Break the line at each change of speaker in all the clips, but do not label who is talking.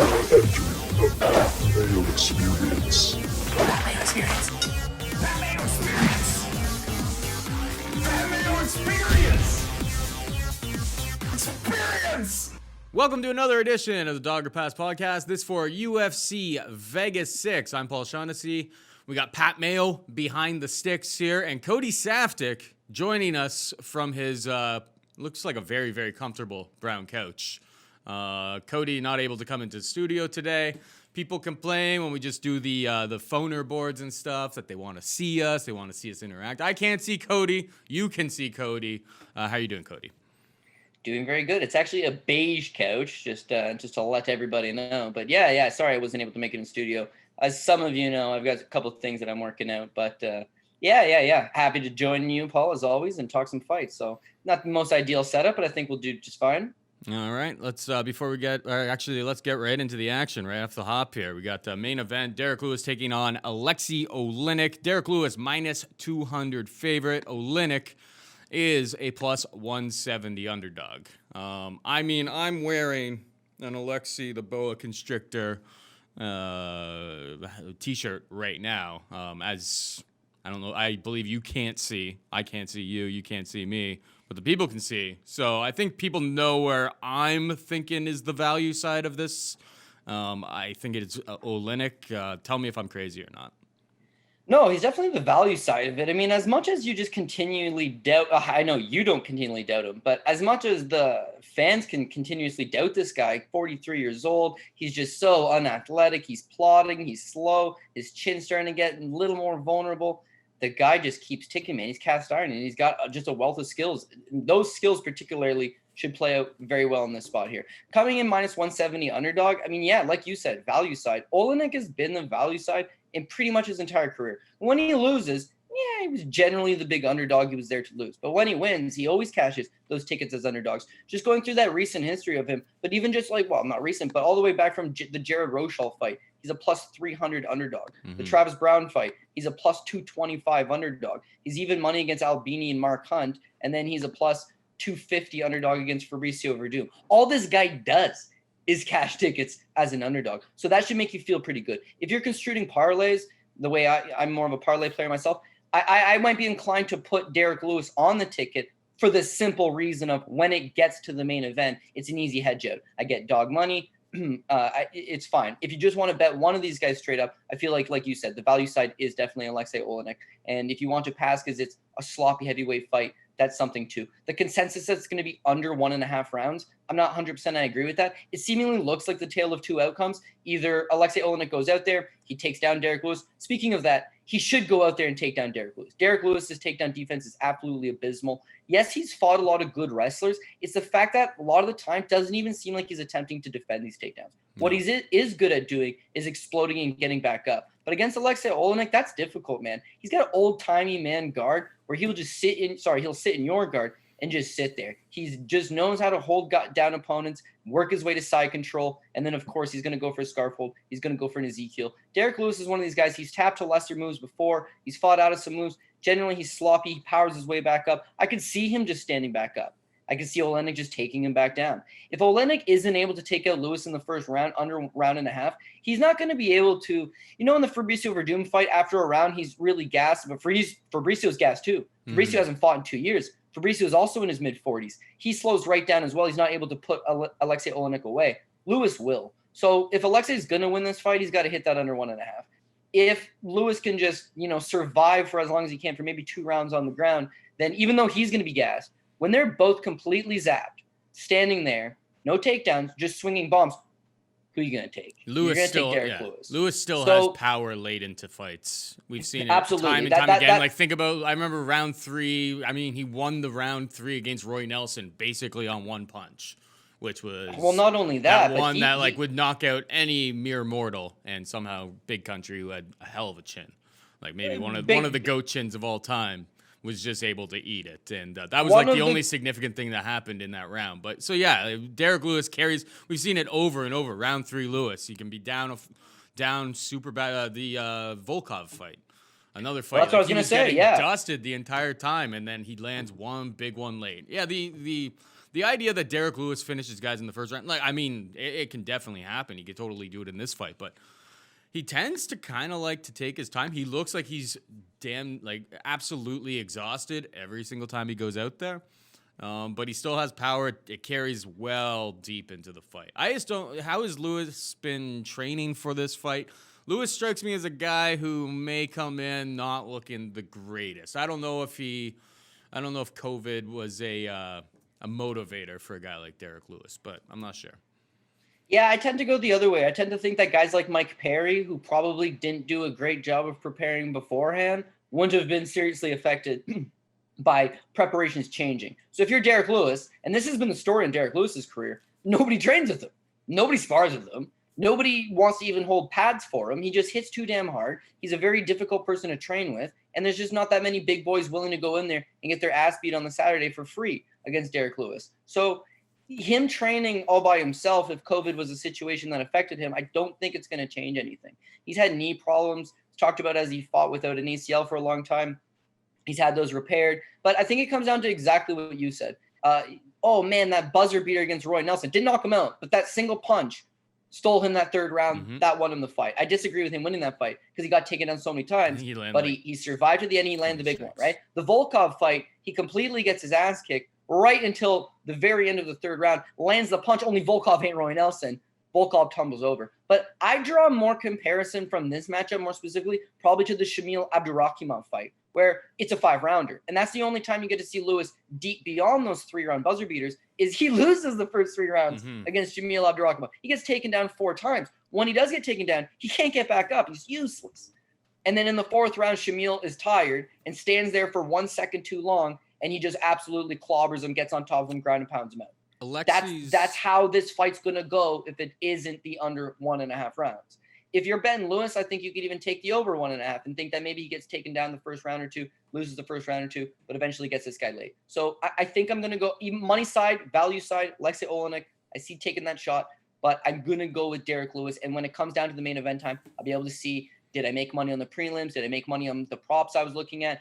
The Mayo Experience.
That Mayo Experience. That Mayo Experience. That Mayo Experience. Experience.
Welcome to another edition of the Dogger Pass podcast. This for UFC Vegas 6. I'm Paul Shaughnessy. We got Pat Mayo behind the sticks here, and Cody Saftic joining us from his, looks like a very, very comfortable brown couch. Cody not able to come into the studio today. People complain when we just do the phoner boards and stuff that they want to see us. They want to see us interact. I can't see Cody. You can see Cody. How you doing, Cody?
Doing very good. It's actually a beige couch, just to let everybody know. But yeah. Sorry I wasn't able to make it in studio. As some of you know, I've got a couple of things that I'm working out. But yeah. Happy to join you, Paul, as always, and talk some fights. So not the most ideal setup, but I think we'll do just fine.
All right, let's before we get let's get right into the action right off the hop here. We got the main event: Derek Lewis taking on Oleinik. Derek Lewis minus 200 favorite. Oleinik is a plus 170 underdog. I mean, I'm wearing an Alexei the Boa Constrictor t-shirt right now. As I don't know, I believe you can't see. I can't see you. You can't see me. But the people can see. So I think people know where I'm thinking is the value side of this. I think it's Oleinik. Tell me if I'm crazy or not.
No, he's definitely the value side of it. I mean, as much as you just continually doubt, I know you don't continually doubt him, but as much as the fans can continuously doubt this guy, 43 years old, he's just so unathletic. He's plodding. He's slow. His chin's starting to get a little more vulnerable. The guy just keeps ticking, man. He's cast iron, and he's got just a wealth of skills. Those skills particularly should play out very well in this spot here. Coming in minus 170 underdog, I mean, yeah, like you said, value side. Oleinik has been the value side in pretty much his entire career. When he loses, yeah, he was generally the big underdog. He was there to lose. But when he wins, he always cashes those tickets as underdogs. Just going through that recent history of him, but even just like, well, not recent, but all the way back from the Jared Rochelle fight, he's a plus 300 underdog. Mm-hmm. The Travis Brown fight, he's a plus 225 underdog. He's even money against Albini and Mark Hunt, and then he's a plus 250 underdog against Fabricio Verdum. All this guy does is cash tickets as an underdog. So that should make you feel pretty good. If you're construing parlays, the way I'm more of a parlay player myself, I might be inclined to put Derek Lewis on the ticket for the simple reason of when it gets to the main event, it's an easy hedge out. I get dog money. It's fine. If you just want to bet one of these guys straight up, I feel like you said, the value side is definitely Alexei Oleinik. And if you want to pass because it's a sloppy heavyweight fight, that's something too. The consensus that's going to be under 1.5 rounds, I'm not 100% I agree with that. It seemingly looks like the tale of two outcomes. Either Alexei Oleinik goes out there, he takes down Derek Lewis. Speaking of that, he should go out there and take down Derek Lewis. Derek Lewis's takedown defense is absolutely abysmal. Yes, he's fought a lot of good wrestlers. It's the fact that a lot of the time doesn't even seem like he's attempting to defend these takedowns. What he is good at doing is exploding and getting back up. But against Alexei Oleinik, that's difficult, man. He's got an old-timey man guard where he'll just sit in your guard and just sit there. He just knows how to hold down opponents, work his way to side control, and then, of course, he's going to go for a scarf hold. He's going to go for an Ezekiel. Derek Lewis is one of these guys. He's tapped to lesser moves before. He's fought out of some moves. Generally, he's sloppy. He powers his way back up. I could see him just standing back up. I could see Oleinik just taking him back down. If Oleinik isn't able to take out Lewis in the first round, under round and a half, he's not going to be able to, in the Fabricio Verdum fight, after a round, he's really gassed, but Fabricio's gassed too. Fabricio hasn't fought in 2 years. Fabricio is also in his mid-40s. He slows right down as well. He's not able to put Alexei Oleinik away. Lewis will. So if Alexei's going to win this fight, he's got to hit that under 1.5. If Lewis can just, survive for as long as he can for maybe 2 rounds on the ground, then even though he's going to be gassed, when they're both completely zapped, standing there, no takedowns, just swinging bombs, who are you going to take?
Lewis
You're
still,
take Derek Lewis.
Lewis still has power late into fights. We've seen it
absolutely.
time and time again. Like, think about, I remember round 3. I mean, he won the round 3 against Roy Nelson basically on one punch, which was
not only that,
one that would knock out any mere mortal, and somehow Big Country, who had a hell of a chin, like maybe one of the GOAT chins of all time, was just able to eat it. And that was the only significant thing that happened in that round. But so, yeah, Derek Lewis carries. We've seen it over and over. Round 3 Lewis. He can be down super bad. The Volkov fight. Another fight.
Well, that's what I was going to say,
dusted the entire time, and then he lands one big one late. Yeah, the the idea that Derek Lewis finishes guys in the first round, like, I mean, it can definitely happen. He could totally do it in this fight, but he tends to kind of like to take his time. He looks like he's absolutely exhausted every single time he goes out there. But he still has power. It carries well deep into the fight. I just don't. How has Lewis been training for this fight? Lewis strikes me as a guy who may come in not looking the greatest. I don't know if COVID was a motivator for a guy like Derek Lewis, but I'm not sure.
Yeah, I tend to go the other way. I tend to think that guys like Mike Perry, who probably didn't do a great job of preparing beforehand, wouldn't have been seriously affected by preparations changing. So if you're Derek Lewis, and this has been the story in Derek Lewis's career, nobody trains with him. Nobody spars with him. Nobody wants to even hold pads for him. He just hits too damn hard. He's a very difficult person to train with, and there's just not that many big boys willing to go in there and get their ass beat on the Saturday for free against Derek Lewis. So him training all by himself, if COVID was a situation that affected him, I don't think it's going to change anything. He's had knee problems. It's talked about as he fought without an ACL for a long time. He's had those repaired. But I think it comes down to exactly what you said. Oh, man, that buzzer beater against Roy Nelson didn't knock him out, but that single punch stole him that third round. That won him the fight. I disagree with him winning that fight because he got taken down so many times. He survived to the end. He landed the big one, right? The Volkov fight, he completely gets his ass kicked right until the very end of the third round, lands the punch. Only Volkov ain't Roy Nelson. Volkov tumbles over. But I draw more comparison from this matchup, more specifically, probably to the Shamil Abdurakhimov fight, where it's a 5-rounder. And that's the only time you get to see Lewis deep beyond those 3-round buzzer beaters is he loses the first 3 rounds against Shamil Abdurakhimov. He gets taken down 4 times. When he does get taken down, he can't get back up. He's useless. And then in the 4th round, Shamil is tired and stands there for 1 second too long, and he just absolutely clobbers him, gets on top of him, ground and pounds him out. That's how this fight's going to go if it isn't the under 1.5 rounds. If you're Ben Lewis, I think you could even take the over 1.5 and think that maybe he gets taken down the first round or two, loses the first round or two, but eventually gets this guy late. So I think I'm going to go even money side, value side, Alexei Oleinik. I see taking that shot, but I'm going to go with Derek Lewis. And when it comes down to the main event time, I'll be able to see, did I make money on the prelims? Did I make money on the props I was looking at?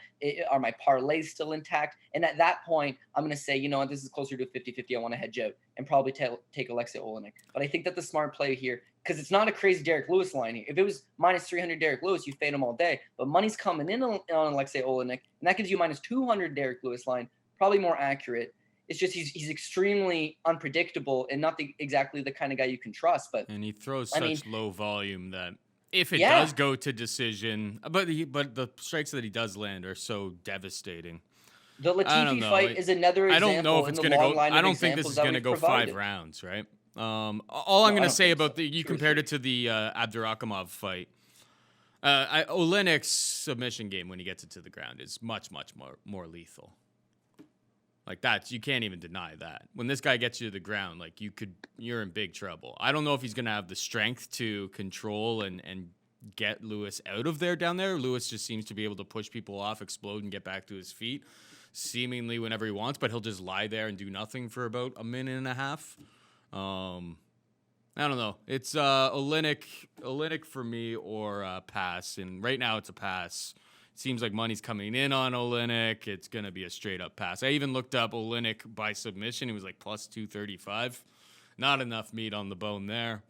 Are my parlays still intact? And at that point, I'm going to say, you know what, this is closer to 50-50. I want to hedge out and probably take Alexei Oleinik. But I think that the smart play here, because it's not a crazy Derek Lewis line here. If it was minus 300 Derek Lewis, you fade him all day. But money's coming in on Alexei Oleinik, and that gives you minus 200 Derek Lewis line, probably more accurate. It's just he's extremely unpredictable and not exactly the kind of guy you can trust.
And he throws such low volume that if it does go to decision, but the strikes that he does land are so devastating.
The Latifi fight is another example.
I don't know if it's going to go. I don't think this is going to go 5 rounds, right? All I'm going to say about you compared it to the Abdurakhimov fight. Oleinik's submission game when he gets it to the ground is much more lethal. Like that, you can't even deny that. When this guy gets you to the ground, like you're in big trouble. I don't know if he's going to have the strength to control and get Lewis out of there down there. Lewis just seems to be able to push people off, explode, and get back to his feet seemingly whenever he wants, but he'll just lie there and do nothing for about a minute and a half. I don't know. It's Oleinik for me or pass. And right now it's a pass. Seems like money's coming in on Oleinik. It's going to be a straight up pass. I even looked up Oleinik by submission. He was like plus 235. Not enough meat on the bone there.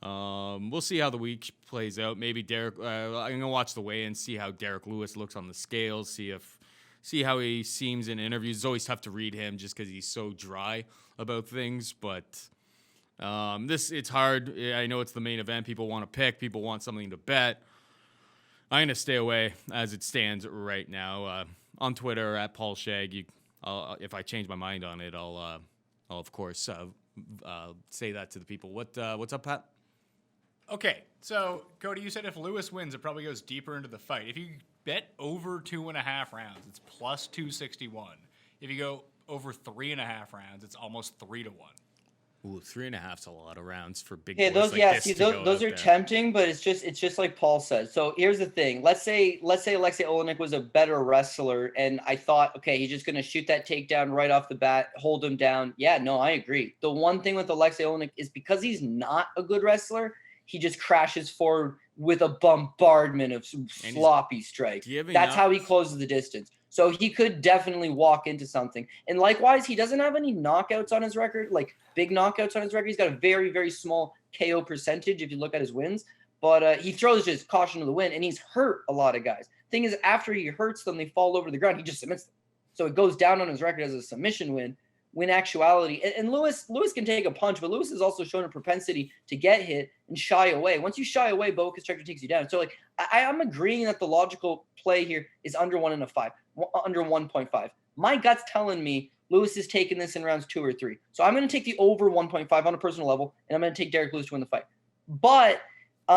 We'll see how the week plays out. Maybe Derek, I'm going to watch the weigh-in, see how Derek Lewis looks on the scales, see how he seems in interviews. It's always tough to read him just because he's so dry about things, but it's hard. I know it's the main event. People want to pick. People want something to bet. I'm going to stay away as it stands right now. On Twitter, at Paul Shag, if I change my mind on it, I'll of course, say that to the people. What's up, Pat?
Okay, so, Cody, you said if Lewis wins, it probably goes deeper into the fight. If you bet over 2.5 rounds, it's plus 261. If you go over 3.5 rounds, it's almost 3-1.
Ooh, 3.5's a lot of rounds for big.
Yeah,
boys like this
those are tempting, but it's just like Paul said. So here's the thing. Let's say Alexei Oleinik was a better wrestler, and I thought, okay, he's just gonna shoot that takedown right off the bat, hold him down. Yeah, no, I agree. The one thing with Alexei Oleinik is because he's not a good wrestler, he just crashes forward with a bombardment of sloppy strikes. That's how he closes the distance. So he could definitely walk into something. And likewise, he doesn't have any knockouts on his record, like big knockouts on his record. He's got a very, very small KO percentage if you look at his wins. But he throws just caution to the wind, and he's hurt a lot of guys. Thing is, after he hurts them, they fall over the ground. He just submits them. So it goes down on his record as a submission win. When actuality, and Lewis can take a punch, but Lewis has also shown a propensity to get hit and shy away. Once you shy away, boa constrictor takes you down. So like I'm agreeing that the logical play here is under 1.5. My gut's telling me Lewis is taking this in rounds 2 or 3. So I'm going to take the over 1.5 on a personal level, and I'm going to take Derek Lewis to win the fight. But it's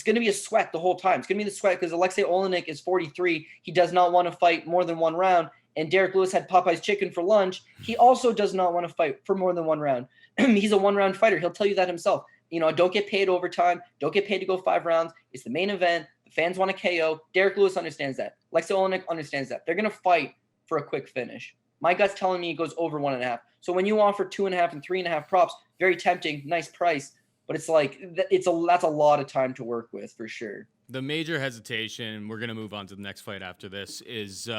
going to be a sweat the whole time. It's going to be the sweat because Alexei Oleinik is 43. He does not want to fight more than one round. And Derek Lewis had Popeye's chicken for lunch. He also does not want to fight for more than one round. He's a one-round fighter. He'll tell you that himself. Don't get paid overtime. Don't get paid to go 5 rounds. It's the main event. The fans want a KO. Derek Lewis understands that. Alexei Oleinik understands that. They're going to fight for a quick finish. My gut's telling me it goes over 1.5. So when you offer 2.5 and 3.5 props, very tempting, nice price. But it's like that's a lot of time to work with for sure.
The major hesitation, we're going to move on to the next fight after this, is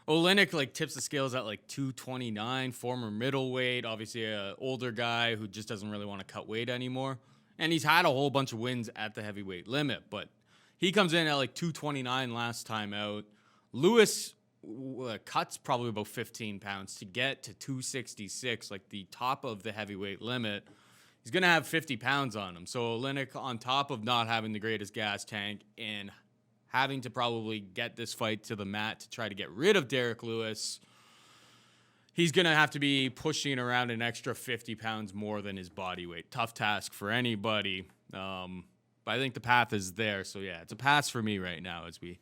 Oleinik tips the scales at 229, former middleweight, obviously an older guy who just doesn't really want to cut weight anymore. And he's had a whole bunch of wins at the heavyweight limit, but he comes in at 229 last time out. Lewis cuts probably about 15 pounds to get to 266, the top of the heavyweight limit. He's going to have 50 pounds on him. So Oleinik, on top of not having the greatest gas tank and having to probably get this fight to the mat to try to get rid of Derek Lewis, he's going to have to be pushing around an extra 50 pounds more than his body weight. Tough task for anybody. But I think the path is there. So, yeah, it's a pass for me right now as we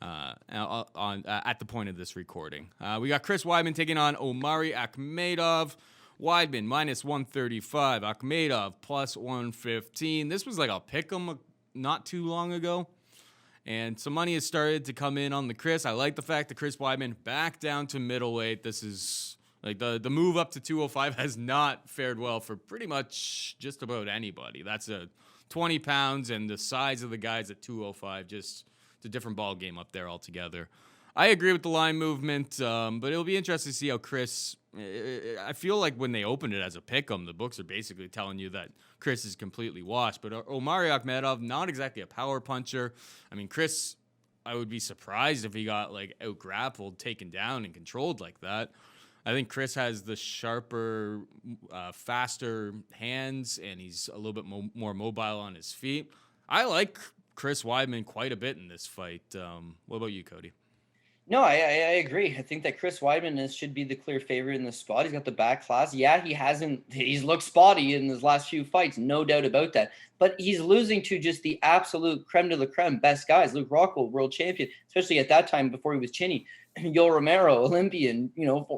at the point of this recording. We got Chris Weidman taking on Omari Akhmedov. Weidman minus 135. Akhmedov plus 115. This was a pick 'em not too long ago. And some money has started to come in on the Chris. I like the fact that Chris Weidman back down to middleweight. This is the move up to 205 has not fared well for pretty much just about anybody. That's a 20 pounds, and the size of the guys at 205, just it's a different ball game up there altogether. I agree with the line movement, but it'll be interesting to see how Chris. I feel like when they opened it as a pick'em, the books are basically telling you that Chris is completely washed. But Omari Akhmedov, not exactly a power puncher. I mean, Chris, I would be surprised if he got out grappled, taken down, and controlled like that. I think Chris has the sharper, faster hands, and he's a little bit more mobile on his feet. I like Chris Weidman quite a bit in this fight. What about you, Cody?
No, I agree. I think that Chris Weidman should be the clear favorite in this spot. He's got the back class. Yeah, he's looked spotty in his last few fights, no doubt about that. But he's losing to just the absolute creme de la creme best guys. Luke Rockhold, world champion, especially at that time before he was chinny. Yoel Romero, Olympian,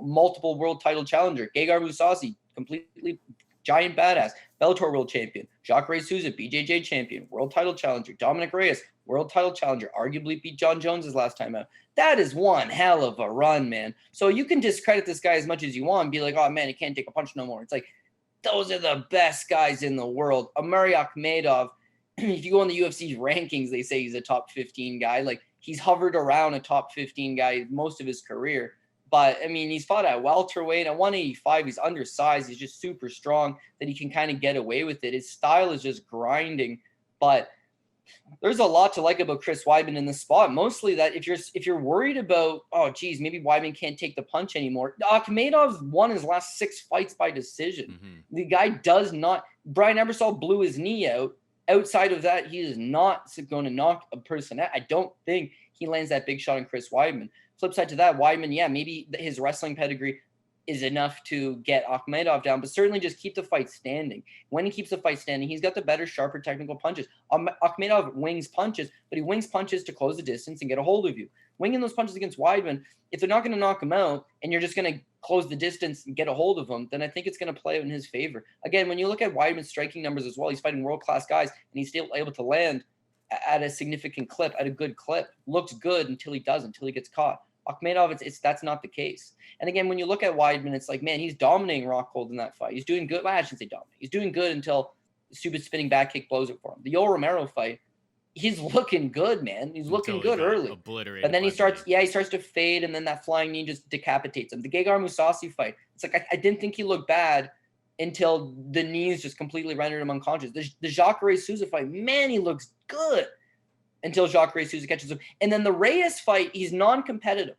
multiple world title challenger. Gegard Mousasi, completely giant badass. Bellator world champion. Jacare Souza, BJJ champion, world title challenger. Dominic Reyes, world title challenger, arguably beat John Jones' last time out. That is one hell of a run, man. So you can discredit this guy as much as you want and be like, oh, man, he can't take a punch no more. It's like, those are the best guys in the world. Omari Akhmedov, if you go on the UFC's rankings, they say he's a top 15 guy. He's hovered around a top 15 guy most of his career. But, I mean, he's fought at welterweight. At 185, he's undersized. He's just super strong that he can kind of get away with it. His style is just grinding. But there's a lot to like about Chris Weidman in this spot. Mostly that if you're worried about, oh, geez, maybe Weidman can't take the punch anymore. Akhmedov won his last 6 fights by decision. Mm-hmm. The guy does not – Brian Ebersol blew his knee out. Outside of that, he is not going to knock a person out. I don't think he lands that big shot on Chris Weidman. Flip side to that, Weidman, yeah, maybe his wrestling pedigree is enough to get Akhmedov down, but certainly just keep the fight standing. When he keeps the fight standing, he's got the better, sharper technical punches. Akhmedov wings punches, but he wings punches to close the distance and get a hold of you. Winging those punches against Weidman, if they're not going to knock him out and you're just going to close the distance and get a hold of him, then I think it's going to play in his favor. Again, when you look at Weidman's striking numbers as well, he's fighting world-class guys, and he's still able to land at a significant clip, at a good clip. Looks good until he doesn't, until he gets caught. Akhmedov, that's not the case. And again, when you look at Weidman, it's like, man, he's dominating Rockhold in that fight. He's doing good. Well, I shouldn't say dominate. He's doing good until the stupid spinning back kick blows it for him. The Yoel Romero fight, he's looking good, man. He's looking
Until he
good
got
early.
obliterated
But then he
by
starts,
Blade.
he starts to fade, and then that flying knee just decapitates him. The Gegard Mousasi fight, it's like I didn't think he looked bad until the knees just completely rendered him unconscious. The Jacare Souza fight, man, he looks good until Jacare Souza catches him. And then the Reyes fight, he's non-competitive.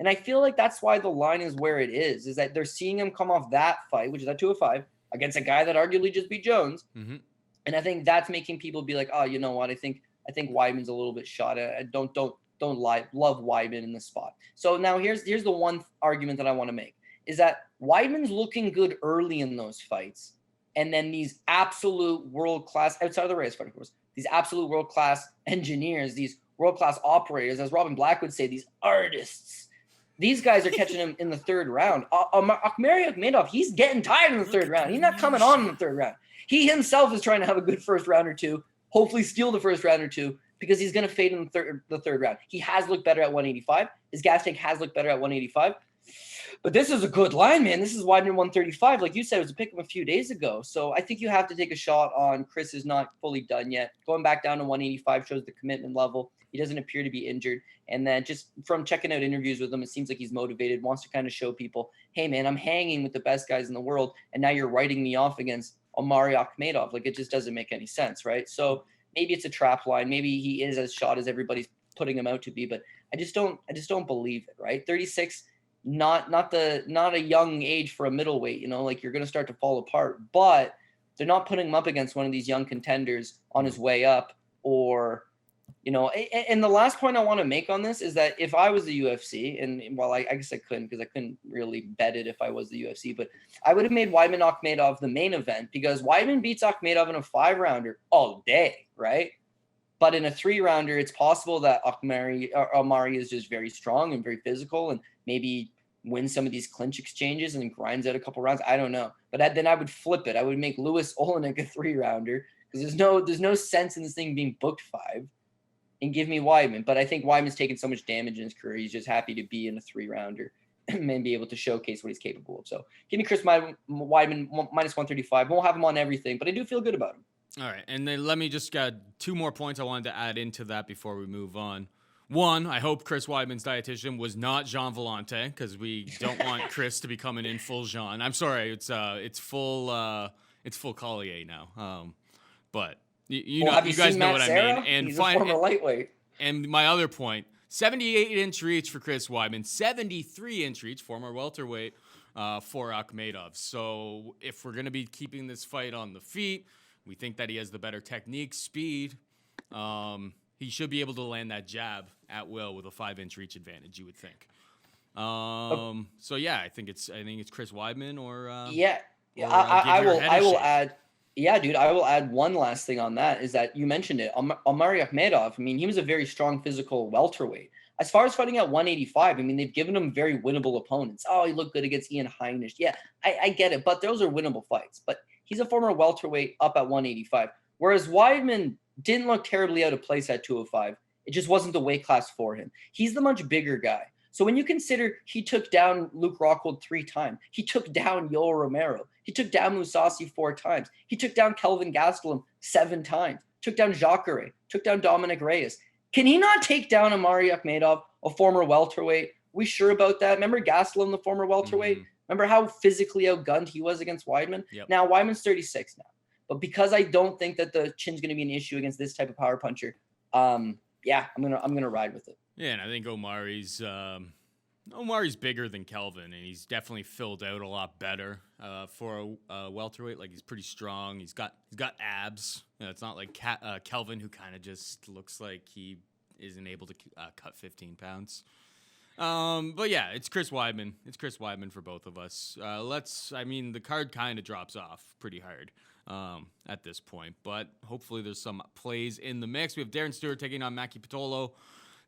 And I feel like that's why the line is where it is that they're seeing him come off that fight, which is at 205, against a guy that arguably just beat Jones.
Mm-hmm.
And I think that's making people be like, oh, you know what? I think Weidman's a little bit shot. I don't love Weidman in this spot. So now here's the one argument that I want to make is that Weidman's looking good early in those fights. And then these absolute world-class, outside of the Reyes fight, of course, these absolute world-class engineers, these world-class operators, as Robin Black would say, these artists, these guys are catching him in the third round. Akhmedov, he's getting tired in the third round. He's not coming on in the third round. He himself is trying to have a good first round or two, hopefully steal the first round or two, because he's going to fade in the third round. He has looked better at 185. His gas tank has looked better at 185. But this is a good line, man. This is Weidman 135. Like you said, it was a pick him a few days ago. So I think you have to take a shot on Chris is not fully done yet. Going back down to 185 shows the commitment level. He doesn't appear to be injured. And then just from checking out interviews with him, it seems like he's motivated, wants to kind of show people, hey, man, I'm hanging with the best guys in the world. And now you're writing me off against Omari Akhmedov. Like, it just doesn't make any sense, right? So maybe it's a trap line. Maybe he is as shot as everybody's putting him out to be. But I just don't believe it, right? 36, not a young age for a middleweight, you know, like you're going to start to fall apart. But they're not putting him up against one of these young contenders on his way up, or – you know, and the last point I want to make on this is that if I was the UFC, and well, I guess I couldn't because I couldn't really bet it if I was the UFC, but I would have made Weidman Akhmedov the main event because Weidman beats Akhmedov in a 5-rounder all day, right? But in a 3-rounder, it's possible that Omari is just very strong and very physical and maybe wins some of these clinch exchanges and grinds out a couple rounds. I don't know. But then I would flip it. I would make Louis Oleinik a 3-rounder because there's no sense in this thing being booked 5. And give me Weidman. But I think Weidman's taken so much damage in his career. He's just happy to be in a 3-rounder and be able to showcase what he's capable of. So give me Chris Weidman minus 135. Won't have him on everything, but I do feel good about him.
All right. And then let me just got 2 more points I wanted to add into that before we move on. One, I hope Chris Weidman's dietitian was not Jean Volante because we don't want Chris to be coming in full Jean. I'm sorry. It's full Collier now. But you guys know what I mean. And
he's a former lightweight.
And my other point, 78-inch reach for Chris Weidman, 73-inch reach, former welterweight, for Akhmedov. So if we're going to be keeping this fight on the feet, we think that he has the better technique, speed. He should be able to land that jab at will with a 5-inch reach advantage, you would think. So yeah, I think it's Chris Weidman or
I will add. Yeah, dude, I will add one last thing on that is that you mentioned it. Omari Akhmedov, I mean, he was a very strong physical welterweight. As far as fighting at 185, I mean, they've given him very winnable opponents. Oh, he looked good against Ian Heinisch. Yeah, I get it, but those are winnable fights. But he's a former welterweight up at 185, whereas Weidman didn't look terribly out of place at 205. It just wasn't the weight class for him. He's the much bigger guy. So when you consider he took down Luke Rockhold 3 times, he took down Yoel Romero, he took down Mousasi 4 times, he took down Kelvin Gastelum 7 times, took down Jacare, took down Dominic Reyes. Can he not take down Omari Akhmedov, a former welterweight? We sure about that? Remember Gastelum, the former welterweight? Remember how physically outgunned he was against Weidman?
Yep.
Now Weidman's 36 now, but because I don't think that the chin's going to be an issue against this type of power puncher, yeah, I'm gonna ride with it.
Yeah, and I think Omari's bigger than Kelvin, and he's definitely filled out a lot better for a welterweight. Like, he's pretty strong. He's got abs. You know, it's not like Kelvin, who kind of just looks like he isn't able to cut 15 pounds. But yeah, it's Chris Weidman. It's Chris Weidman for both of us. The card kind of drops off pretty hard at this point, but hopefully there's some plays in the mix. We have Darren Stewart taking on Maki Pitolo.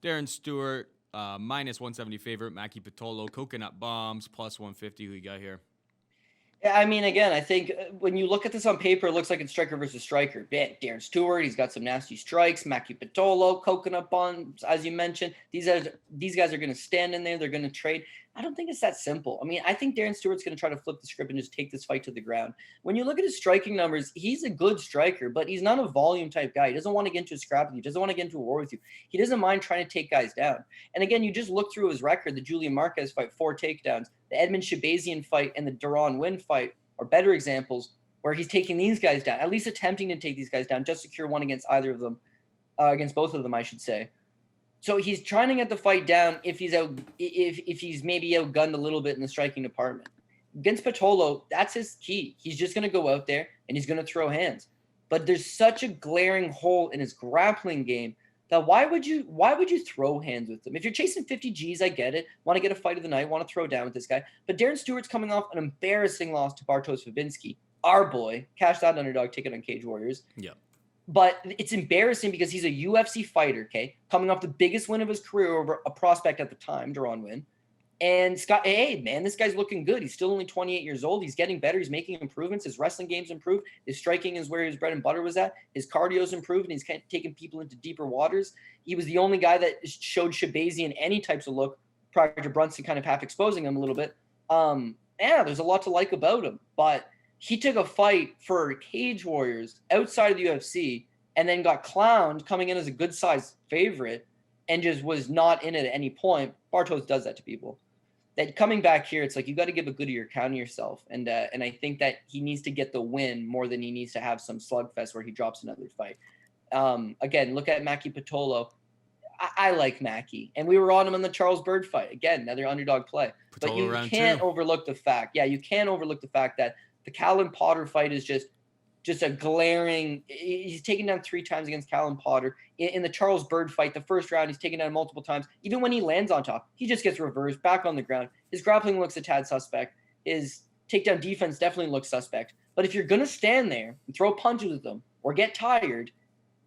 Darren Stewart, minus 170 favorite. Maki Pitolo, Coconut Bombs, plus 150. Who you got here?
Yeah, I mean, again, I think when you look at this on paper, it looks like it's striker versus striker. Man, Darren Stewart, he's got some nasty strikes. Maki Pitolo, coconut bombs, as you mentioned. These guys are going to stand in there. They're going to trade. I don't think it's that simple. I mean, I think Darren Stewart's going to try to flip the script and just take this fight to the ground. When you look at his striking numbers, he's a good striker, but he's not a volume type guy. He doesn't want to get into a scrap with you. He doesn't want to get into a war with you. He doesn't mind trying to take guys down. And again, you just look through his record, the Julian Marquez fight, 4 takedowns, the Edmund Shabazian fight, and the Duran Win fight are better examples where he's taking these guys down, at least attempting to take these guys down, just secure one against either of them, against both of them, I should say. So he's trying to get the fight down if he's maybe outgunned a little bit in the striking department. Against Pitolo, that's his key. He's just going to go out there and he's going to throw hands. But there's such a glaring hole in his grappling game that why would you throw hands with him? If you're chasing 50 Gs, I get it. Want to get a fight of the night, want to throw down with this guy. But Darren Stewart's coming off an embarrassing loss to Bartosz Fabinski, our boy, cashed out underdog ticket on Cage Warriors.
Yeah.
But it's embarrassing because he's a UFC fighter, okay, coming off the biggest win of his career over a prospect at the time, Duran Win. And Scott, hey, man, this guy's looking good. He's still only 28 years old. He's getting better. He's making improvements. His wrestling game's improved. His striking is where his bread and butter was at. His cardio's improved, and he's kind of taking people into deeper waters. He was the only guy that showed Shabazian any types of look prior to Brunson kind of half exposing him a little bit. Yeah, there's a lot to like about him. But he took a fight for Cage Warriors outside of the UFC and then got clowned coming in as a good-sized favorite and just was not in it at any point. Bartosz does that to people. That coming back here, it's like you got to give a good of your account of yourself. And I think that he needs to get the win more than he needs to have some slugfest where he drops another fight. Again, look at Maki Pitolo. I like Maki. And we were on him in the Charles Byrd fight. Again, another underdog play.
Pitolo
but you can't overlook the fact. Yeah, you can't overlook the fact that the Callum Potter fight is just a glaring. He's taken down 3 times against Callum Potter. In the Charles Byrd fight, the first round, he's taken down multiple times. Even when he lands on top, he just gets reversed back on the ground. His grappling looks a tad suspect. His takedown defense definitely looks suspect. But if you're going to stand there and throw punches with them or get tired,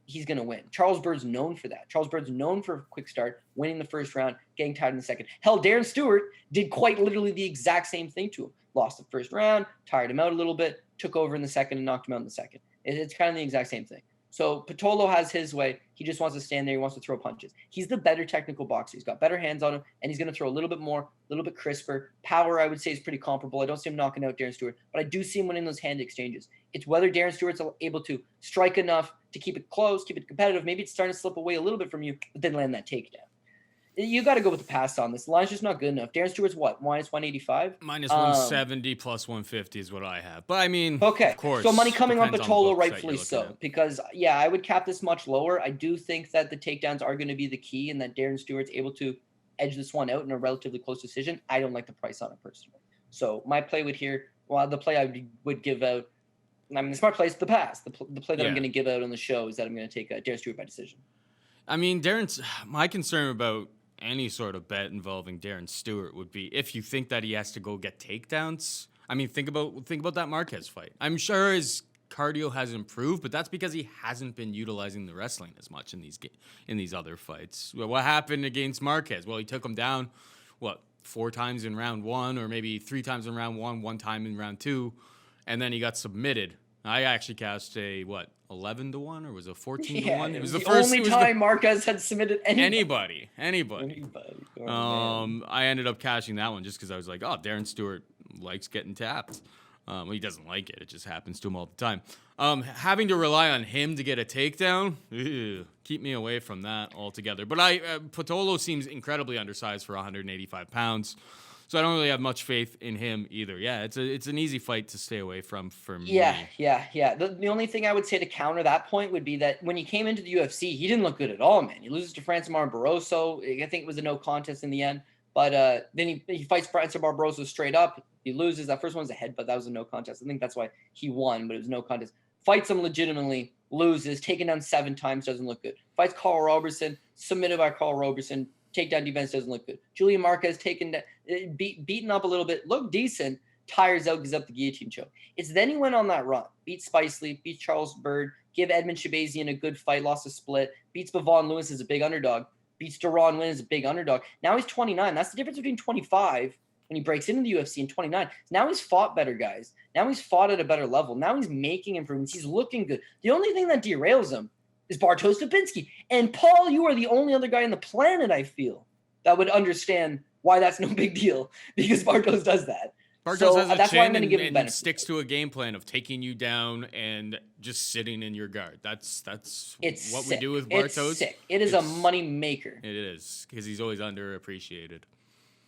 he's going to win. Charles Byrd's known for that. Charles Byrd's known for a quick start, winning the first round, getting tired in the second. Hell, Darren Stewart did quite literally the exact same thing to him. Lost the first round, tired him out a little bit, took over in the second and knocked him out in the second. It's kind of the exact same thing. So Pitolo has his way. He just wants to stand there. He wants to throw punches. He's the better technical boxer. He's got better hands on him, and he's going to throw a little bit more, a little bit crisper. Power, I would say, is pretty comparable. I don't see him knocking out Darren Stewart, but I do see him winning those hand exchanges. It's whether Darren Stewart's able to strike enough to keep it close, keep it competitive. Maybe it's starting to slip away a little bit from you, but then land that takedown. You got to go with the pass on this. The line's just not good enough. Darren Stewart's what? Minus 185?
Minus 170 plus 150 is what I have. But I mean,
okay.
Of course.
So money coming on Pitolo,
books
rightfully so. Because, yeah, I would cap this much lower. I do think that the takedowns are going to be the key and that Darren Stewart's able to edge this one out in a relatively close decision. I don't like the price on it personally. So my play would here, well, the play I would give out, I mean, the smart play is the pass. The play that I'm going to give out on the show is that I'm going to take Darren Stewart by decision. I
mean, my concern about any sort of bet involving Darren Stewart would be if you think that he has to go get takedowns. I mean, think about that Marquez fight. I'm sure his cardio has improved, but that's because he hasn't been utilizing the wrestling as much in these other fights. What happened against Marquez? Well, he took him down, 4 times in round 1, or maybe 3 times in round 1, 1 time in round 2, and then he got submitted. I actually cast a 11-1 or was it 14-1? It was the first
only time Marquez had submitted
anybody.
Oh,
I ended up cashing that one just because I was like, oh, Darren Stewart likes getting tapped. Well, he doesn't like it. It just happens to him all the time. Having to rely on him to get a takedown, keep me away from that altogether. But Pitolo seems incredibly undersized for 185 pounds. So I don't really have much faith in him either. Yeah, it's an easy fight to stay away from for me.
Yeah. The only thing I would say to counter that point would be that when he came into the UFC, he didn't look good at all, man. He loses to Francimar Barroso. I think it was a no contest in the end. But then he fights Francimar Barroso straight up. He loses. That first one's a headbutt. That was a no contest. I think that's why he won, but it was no contest. Fights him legitimately, loses, taken down 7 times, doesn't look good. Fights Carl Roberson, submitted by Carl Roberson. Takedown defense doesn't look good. Julian Marquez beaten up a little bit, looked decent, tires out, gives up the guillotine choke. It's then he went on that run, beats Spicely, beats Charles Byrd, give Edmund Shabazian a good fight, lost a split, beats Bavon Lewis as a big underdog, beats Duran Win as a big underdog. Now he's 29. That's the difference between 25 when he breaks into the UFC in 29. Now he's fought better guys. Now he's fought at a better level. Now he's making improvements. He's looking good. The only thing that derails him is Bartosz Lipinski. And Paul, you are the only other guy on the planet, I feel, that would understand why that's no big deal, because Bartosz does that.
Bartosz has a
that's why I'm
chin
going to give him
and
benefit.
sticks to a game plan of taking you down and just sitting in your guard. That's
It's
what
sick.
we do with Bartosz.
It's sick. It is a money maker.
It is, because he's always underappreciated.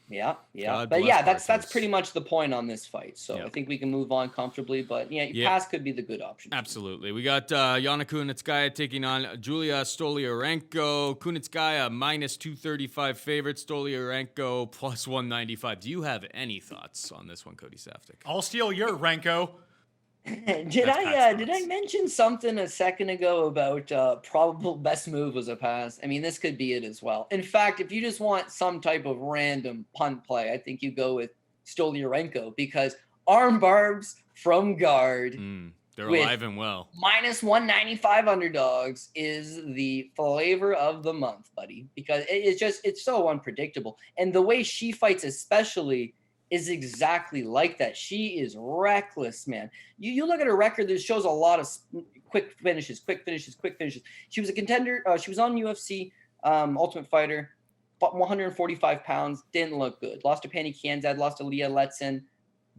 Yeah.
God
But
bless
yeah, that's
Bartosz.
pretty much the point on this fight. So
Yep.
I think we can move on comfortably. But yeah, pass could be the good option.
Absolutely. We got Yana Kunitskaya taking on Julia Stoliarenko. Kunitskaya minus 235 favorite. Stoliarenko plus 195. Do you have any thoughts on this one, Cody Saftic?
I'll steal your Renko.
Did I mention something a second ago about probable best move was a pass? I mean, this could be it as well. In fact, if you just want some type of random punt play, I think you go with Stoliarenko, because arm barbs from guard
They're
with
alive and well.
minus 195 underdogs is the flavor of the month, buddy, because it's so unpredictable. And the way she fights especially is exactly like that. She is reckless, man. You look at her record, that shows a lot of quick finishes. She was a contender. She was on UFC Ultimate Fighter, 145 pounds, didn't look good. Lost to Pani Kianzad, lost to Leah Letson,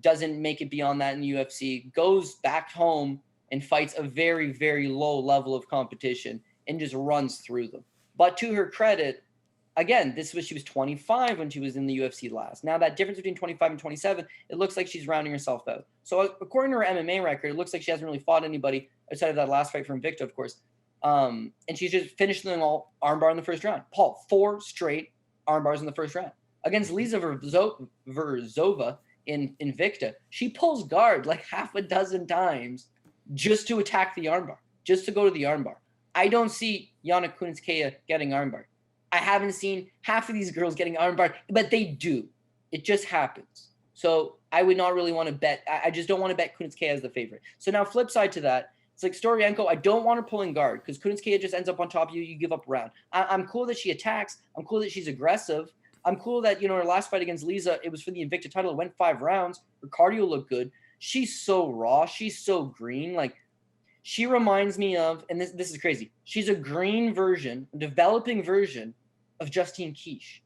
doesn't make it beyond that in the UFC, goes back home and fights a very, very low level of competition and just runs through them. But to her credit, again, she was 25 when she was in the UFC last. Now that difference between 25 and 27, it looks like she's rounding herself out. So according to her MMA record, it looks like she hasn't really fought anybody outside of that last fight from Invicta, of course. And she's just finished them all armbar in the first round. Paul, 4 straight armbars in the first round. Against Lisa Verzova in Invicta, she pulls guard like half a dozen times just to attack the armbar, just to go to the armbar. I don't see Yana Kunitskaya getting armbar. I haven't seen half of these girls getting armbar, but they do. It just happens. So I would not really want to bet. I just don't want to bet Kunitskaya as the favorite. So now flip side to that, it's like Stoliarenko, I don't want her pulling guard because Kunitskaya just ends up on top of you. You give up a round. I'm cool that she attacks. I'm cool that she's aggressive. I'm cool that, her last fight against Lisa, it was for the Invicta title. It went 5 rounds. Her cardio looked good. She's so raw. She's so green. Like, she reminds me of, and this is crazy, she's a green version, a developing version of Justine Kish,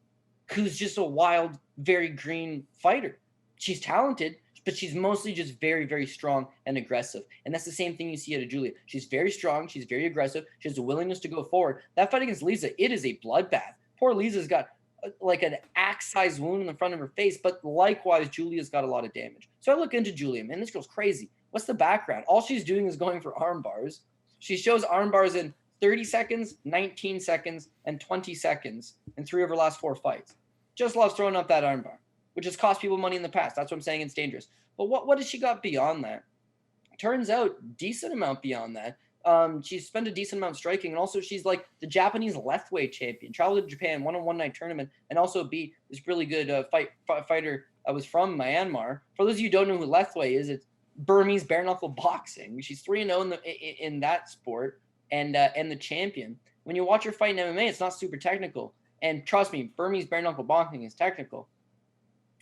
who's just a wild, very green fighter. She's talented, but she's mostly just very, very strong and aggressive. And that's the same thing you see out of Julia. She's very strong. She's very aggressive. She has a willingness to go forward. That fight against Lisa, it is a bloodbath. Poor Lisa's got like an axe-sized wound in the front of her face, but likewise, Julia's got a lot of damage. So I look into Julia, man, this girl's crazy. What's the background? All she's doing is going for arm bars. She shows arm bars in 30 seconds, 19 seconds, and 20 seconds in 3 of her last 4 fights. Just loves throwing up that arm bar, which has cost people money in the past. That's what I'm saying. It's dangerous. But what has she got beyond that? Turns out, decent amount beyond that. She's spent a decent amount striking, and also she's like the Japanese left-weight champion. Traveled to Japan, won a one-night tournament, and also beat this really good fighter that was from Myanmar. For those of you who don't know who left-weight is, it's Burmese bare-knuckle boxing. She's 3-0 in that sport, and the champion. When you watch her fight in MMA, it's not super technical. And trust me, Burmese bare-knuckle boxing is technical.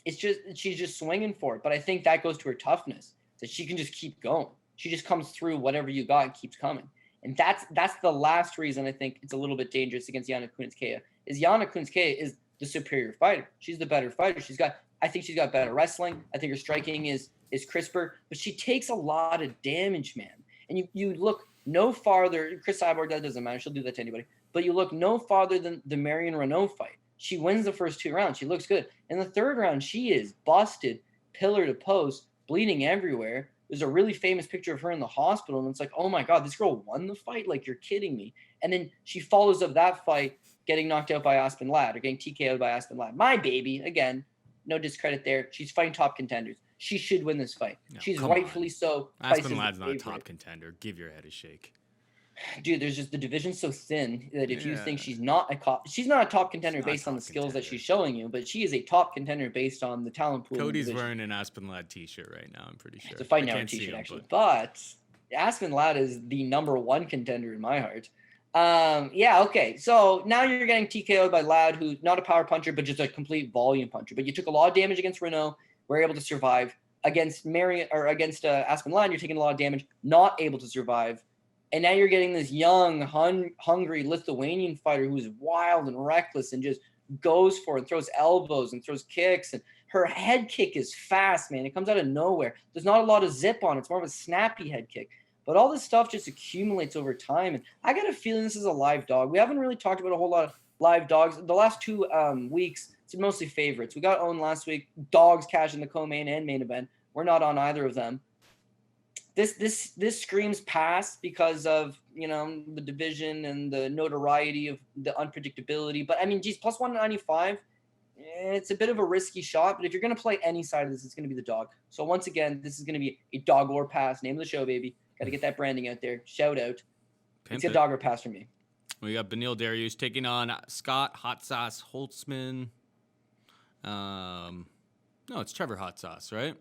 It's just she's just swinging for it. But I think that goes to her toughness, that she can just keep going. She just comes through whatever you got and keeps coming. And that's the last reason I think it's a little bit dangerous against Yana Kunitskaya. Yana Kunitskaya is the superior fighter. She's the better fighter. I think she's got better wrestling. I think her striking is crisper, but she takes a lot of damage, man. And you look no farther. Chris Cyborg, that doesn't matter. She'll do that to anybody. But you look no farther than the Marion Renault fight. She wins the first 2 rounds. She looks good. In the 3rd round, she is busted, pillar to post, bleeding everywhere. There's a really famous picture of her in the hospital, and it's like, oh my God, this girl won the fight? Like, you're kidding me. And then she follows up that fight getting knocked out by Aspen Ladd, or getting TKO'd by Aspen Ladd. My baby, again, no discredit there. She's fighting top contenders. She should win this fight.
No,
she's rightfully so.
Aspen Ladd's not a top contender. Give your head a shake.
Dude, there's just the division's so thin that if you think she's not a top contender based on the skills that she's showing you, but she is a top contender based on the talent pool.
Cody's wearing an Aspen Ladd t-shirt right now, I'm pretty sure.
It's a Fight Now t-shirt, actually. But Aspen Ladd is the number 1 contender in my heart. Yeah, okay. So now you're getting TKO'd by Loud, who's not a power puncher, but just a complete volume puncher. But you took a lot of damage against Renault, were able to survive. Against Aspen Ladd, you're taking a lot of damage, not able to survive. And now you're getting this young, hungry Lithuanian fighter who's wild and reckless and just goes for it and throws elbows and throws kicks. And her head kick is fast, man. It comes out of nowhere. There's not a lot of zip on it. It's more of a snappy head kick. But all this stuff just accumulates over time. And I got a feeling this is a live dog. We haven't really talked about a whole lot of live dogs. The last 2 weeks, it's mostly favorites. We got owned last week. Dogs cash in the co-main and main event. We're not on either of them. This screams pass because of, the division and the notoriety of the unpredictability. But I mean, geez, plus 195, it's a bit of a risky shot. But if you're going to play any side of this, it's going to be the dog. So once again, this is going to be a dog or pass. Name of the show, baby. Got to get that branding out there. Shout out. It's a dog or pass for me.
We got Beneil Dariush taking on Scott Hot Sauce Holtzman. No, it's Trevor Hot Sauce, right?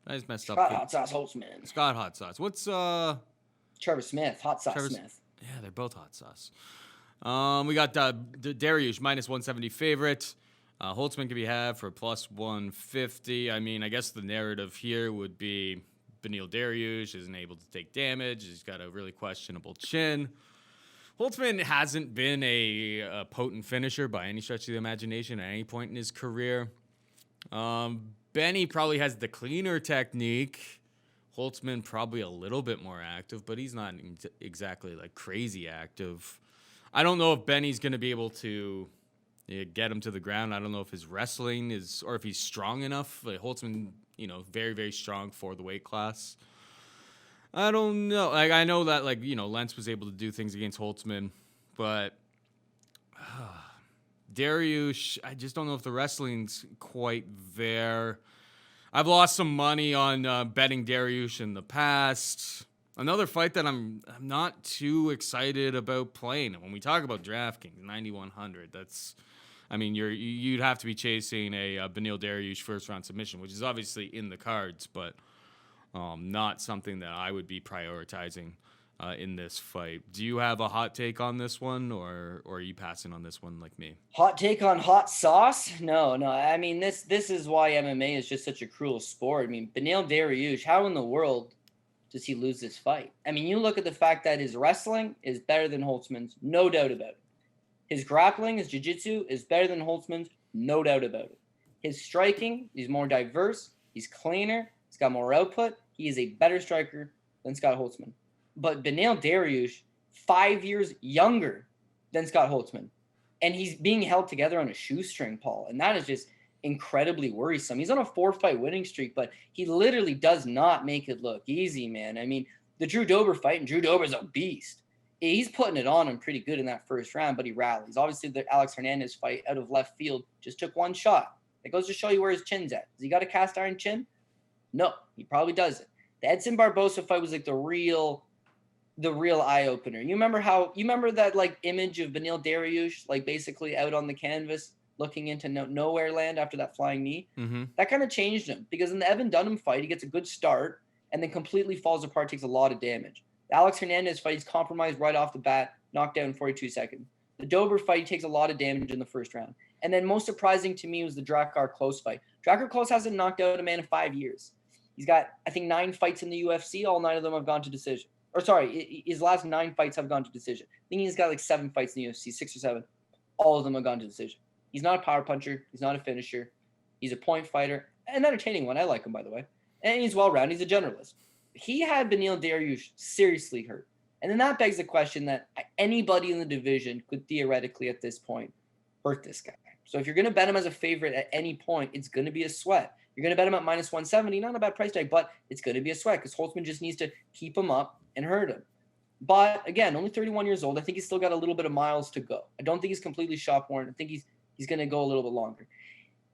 I just messed up.
Scott Hot Sauce Holtzman.
Scott Hot Sauce. What's
Trevor Smith, Hot Sauce Smith.
Yeah, they're both hot sauce. We got Dariush minus 170 favorite. Holtzman can be had for plus 150. I mean, I guess the narrative here would be Beneil Dariush isn't able to take damage. He's got a really questionable chin. Holtzman hasn't been a potent finisher by any stretch of the imagination at any point in his career. Benny probably has the cleaner technique. Holtzman probably a little bit more active, but he's not exactly like crazy active. I don't know if Benny's going to be able to get him to the ground. I don't know if his wrestling is, or if he's strong enough. Like Holtzman, very, very strong for the weight class. I don't know. Like I know that Lentz was able to do things against Holtzman, but Dariush, I just don't know if the wrestling's quite there. I've lost some money on betting Dariush in the past. Another fight that I'm not too excited about playing. When we talk about DraftKings 9100, you'd have to be chasing a Beneil Dariush first round submission, which is obviously in the cards, but not something that I would be prioritizing in this fight. Do you have a hot take on this one, or are you passing on this one like me?
Hot take on hot sauce? No. I mean, this is why MMA is just such a cruel sport. I mean, Beneil Dariush, how in the world does he lose this fight? I mean, you look at the fact that his wrestling is better than Holtzman's, no doubt about it. His grappling, his jiu-jitsu is better than Holtzman's, no doubt about it. His striking, he's more diverse, he's cleaner, he's got more output. He is a better striker than Scott Holtzman. But Beneil Dariush, 5 years younger than Scott Holtzman. And he's being held together on a shoestring, Paul. And that is just incredibly worrisome. He's on a 4-fight winning streak, but he literally does not make it look easy, man. I mean, the Drew Dober fight, and Drew Dober's a beast. He's putting it on him pretty good in that first round, but he rallies. Obviously, the Alex Hernandez fight out of left field just took one shot. It goes to show you where his chin's at. Has he got a cast iron chin? No, he probably doesn't. The Edson Barbosa fight was like the real eye opener. You remember that image of Beneil Dariush basically out on the canvas looking into nowhere land after that flying knee?
Mm-hmm.
That kind of changed him, because in the Evan Dunham fight, he gets a good start and then completely falls apart, takes a lot of damage. The Alex Hernandez fight, he's compromised right off the bat, knocked out in 42 seconds. The Dober fight, he takes a lot of damage in the first round. And then most surprising to me was the Drakkar Klose fight. Drakkar Klose hasn't knocked out a man in 5 years. He's got, I think, 9 fights in the UFC. All 9 of them have gone to decision. His last 9 fights have gone to decision. I think he's got 7 fights in the UFC, 6 or 7. All of them have gone to decision. He's not a power puncher. He's not a finisher. He's a point fighter. An entertaining one. I like him, by the way. And he's well-rounded. He's a generalist. He had Beneil Dariush seriously hurt. And then that begs the question that anybody in the division could theoretically at this point hurt this guy. So if you're going to bet him as a favorite at any point, it's going to be a sweat. You're going to bet him at minus 170, not a bad price tag, but it's going to be a sweat because Holtzman just needs to keep him up and hurt him. But again, only 31 years old. I think he's still got a little bit of miles to go. I don't think he's completely shot-worn. I think he's going to go a little bit longer.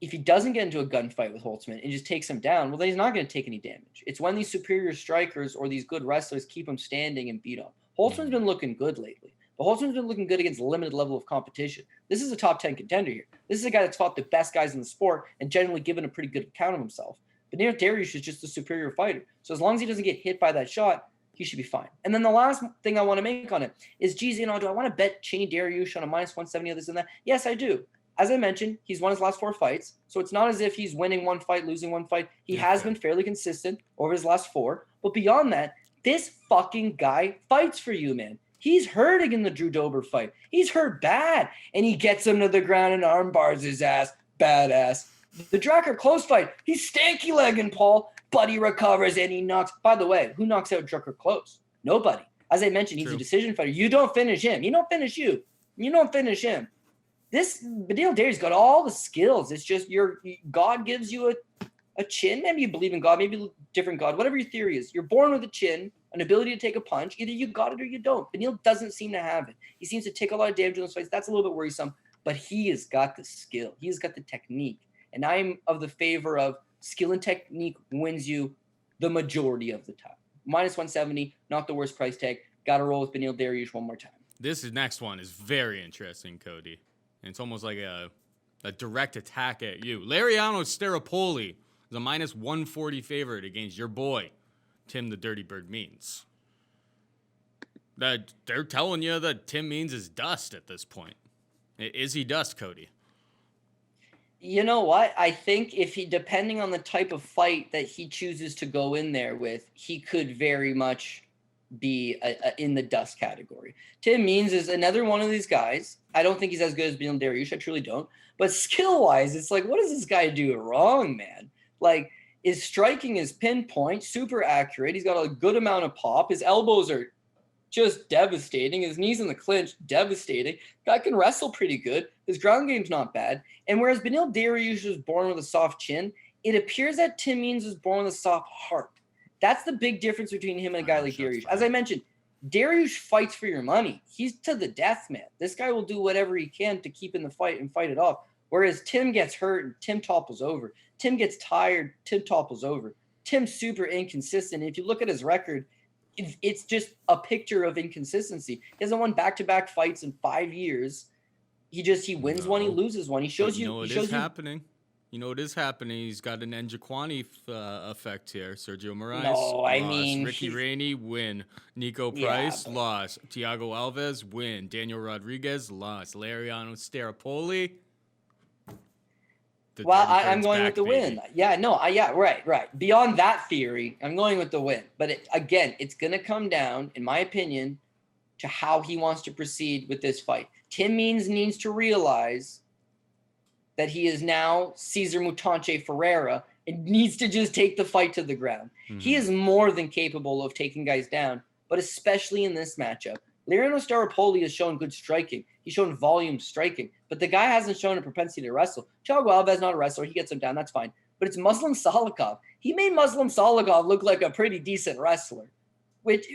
If he doesn't get into a gunfight with Holtzman and just takes him down, well, then he's not going to take any damage. It's when these superior strikers or these good wrestlers keep him standing and beat him. Holtzman's been looking good lately. But Holtzman's been looking good against a limited level of competition. This is a top 10 contender here. This is a guy that's fought the best guys in the sport and generally given a pretty good account of himself. But Dariush is just a superior fighter. So as long as he doesn't get hit by that shot, he should be fine. And then the last thing I want to make on it is, geez, do I want to bet Cheney Dariush on a minus 170 of this and that? Yes, I do. As I mentioned, he's won his last 4 fights. So it's not as if he's winning one fight, losing one fight. He has been fairly consistent over his last 4. But beyond that, this fucking guy fights for you, man. He's hurting in the Drew Dober fight. He's hurt bad. And he gets him to the ground and arm bars his ass. Badass. The Drucker close fight, he's stanky legging Paul, but he recovers and he knocks. By the way, who knocks out Drucker close? Nobody. As I mentioned, he's a decision fighter. You don't finish him. He don't finish you. You don't finish him. This Beneil Dariush's got all the skills. It's just God gives you a chin. Maybe you believe in God, maybe a different God, whatever your theory is. You're born with a chin, an ability to take a punch. Either you got it or you don't. Beneil doesn't seem to have it. He seems to take a lot of damage in those fights. That's a little bit worrisome, but he has got the skill. He has got the technique. And I'm of the favor of skill and technique wins you the majority of the time. Minus 170, not the worst price tag. Got to roll with Beneil Dariush one more time.
This next one is very interesting, Cody. And it's almost like a direct attack at you. Lariano Staropoli is a minus 140 favorite against your boy, Tim the Dirty Bird Means. They're telling you that Tim Means is dust at this point. Is he dust, Cody?
You know what? I think if he, depending on the type of fight that he chooses to go in there with, he could very much be in the dust category. Tim Means is another one of these guys. I don't think he's as good as Beneil Dariush. I truly don't. But skill-wise, it's like, what does this guy do wrong, man? Like, his striking is pinpoint, super accurate. He's got a good amount of pop. His elbows are just devastating. His knees in the clinch, devastating. Guy can wrestle pretty good. His ground game's not bad. And whereas Beneil Dariush was born with a soft chin, it appears that Tim Means was born with a soft heart. That's the big difference between him and a guy like Dariush. As I mentioned, Dariush fights for your money. He's to the death, man. This guy will do whatever he can to keep in the fight and fight it off. Whereas Tim gets hurt and Tim topples over. Tim gets tired, Tim topples over. Tim's super inconsistent. If you look at his record, it's just a picture of inconsistency. He hasn't won back-to-back fights in 5 years. He wins one, he loses one. He shows you.
It is happening. You know it is happening. He's got an Njokwani effect here. Sergio Moraes, loss. Ricky Rainey, win. Nico Price, loss. Thiago Alves, win. Daniel Rodriguez, loss. Lariano Staropoli.
I'm going with the win. Right. Beyond that theory, I'm going with the win. But it's going to come down, in my opinion, to how he wants to proceed with this fight. Tim Means needs to realize that he is now Cesar Mutanche Ferreira and needs to just take the fight to the ground. Mm-hmm. He is more than capable of taking guys down, but especially in this matchup. Lariano Staropoli has shown good striking. He's shown volume striking, but the guy hasn't shown a propensity to wrestle. Thiago Alves is not a wrestler. He gets him down. That's fine. But it's Muslim Salikov. He made Muslim Salikov look like a pretty decent wrestler, which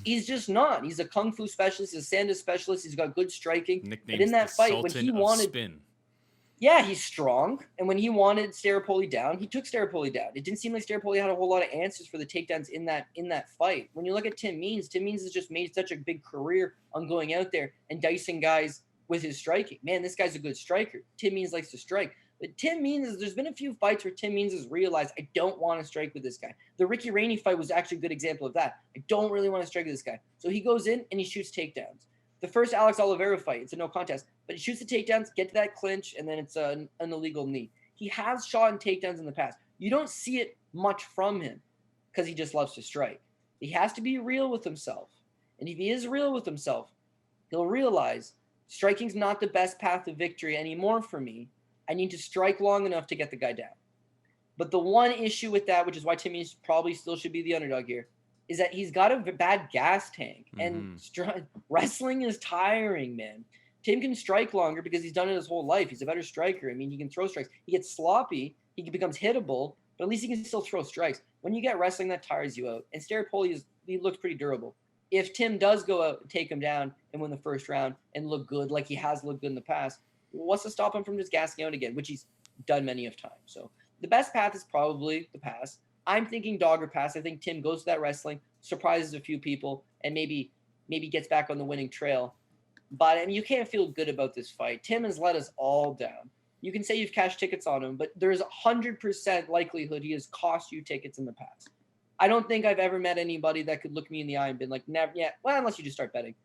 he's just not. He's a kung fu specialist. He's a Sanda specialist. He's got good striking. But in that fight, when he wanted
spin.
Yeah, he's strong. And when he wanted Staropoli down, he took Staropoli down. It didn't seem like Staropoli had a whole lot of answers for the takedowns in that fight. When you look at Tim Means has just made such a big career on going out there and dicing guys with his striking. Man, this guy's a good striker. Tim Means likes to strike. But Tim Means, there's been a few fights where Tim Means has realized, I don't want to strike with this guy. The Ricky Rainey fight was actually a good example of that. I don't really want to strike with this guy. So he goes in and he shoots takedowns. The first Alex Oliveira fight, it's a no contest, but he shoots the takedowns, get to that clinch, and then it's an illegal knee. He has shot in takedowns in the past. You don't see it much from him because he just loves to strike. He has to be real with himself. And if he is real with himself, he'll realize striking's not the best path to victory anymore for me. I need to strike long enough to get the guy down. But the one issue with that, which is why Timmy probably still should be the underdog here, is that he's got a bad gas tank. And wrestling is tiring, man. Tim can strike longer because he's done it his whole life. He's a better striker. I mean, he can throw strikes. He gets sloppy. He becomes hittable, but at least he can still throw strikes. When you get wrestling, that tires you out. And Staropoli he looks pretty durable. If Tim does go out and take him down and win the first round and look good like he has looked good in the past, what's to stop him from just gassing out again, which he's done many of times. So the best path is probably the pass. I'm thinking dog or pass. I think Tim goes to that wrestling, surprises a few people, and maybe gets back on the winning trail. But I mean, you can't feel good about this fight. Tim has let us all down. You can say you've cashed tickets on him, but there's 100% likelihood he has cost you tickets in the past. I don't think I've ever met anybody that could look me in the eye and been like, never yet. Well, unless you just start betting.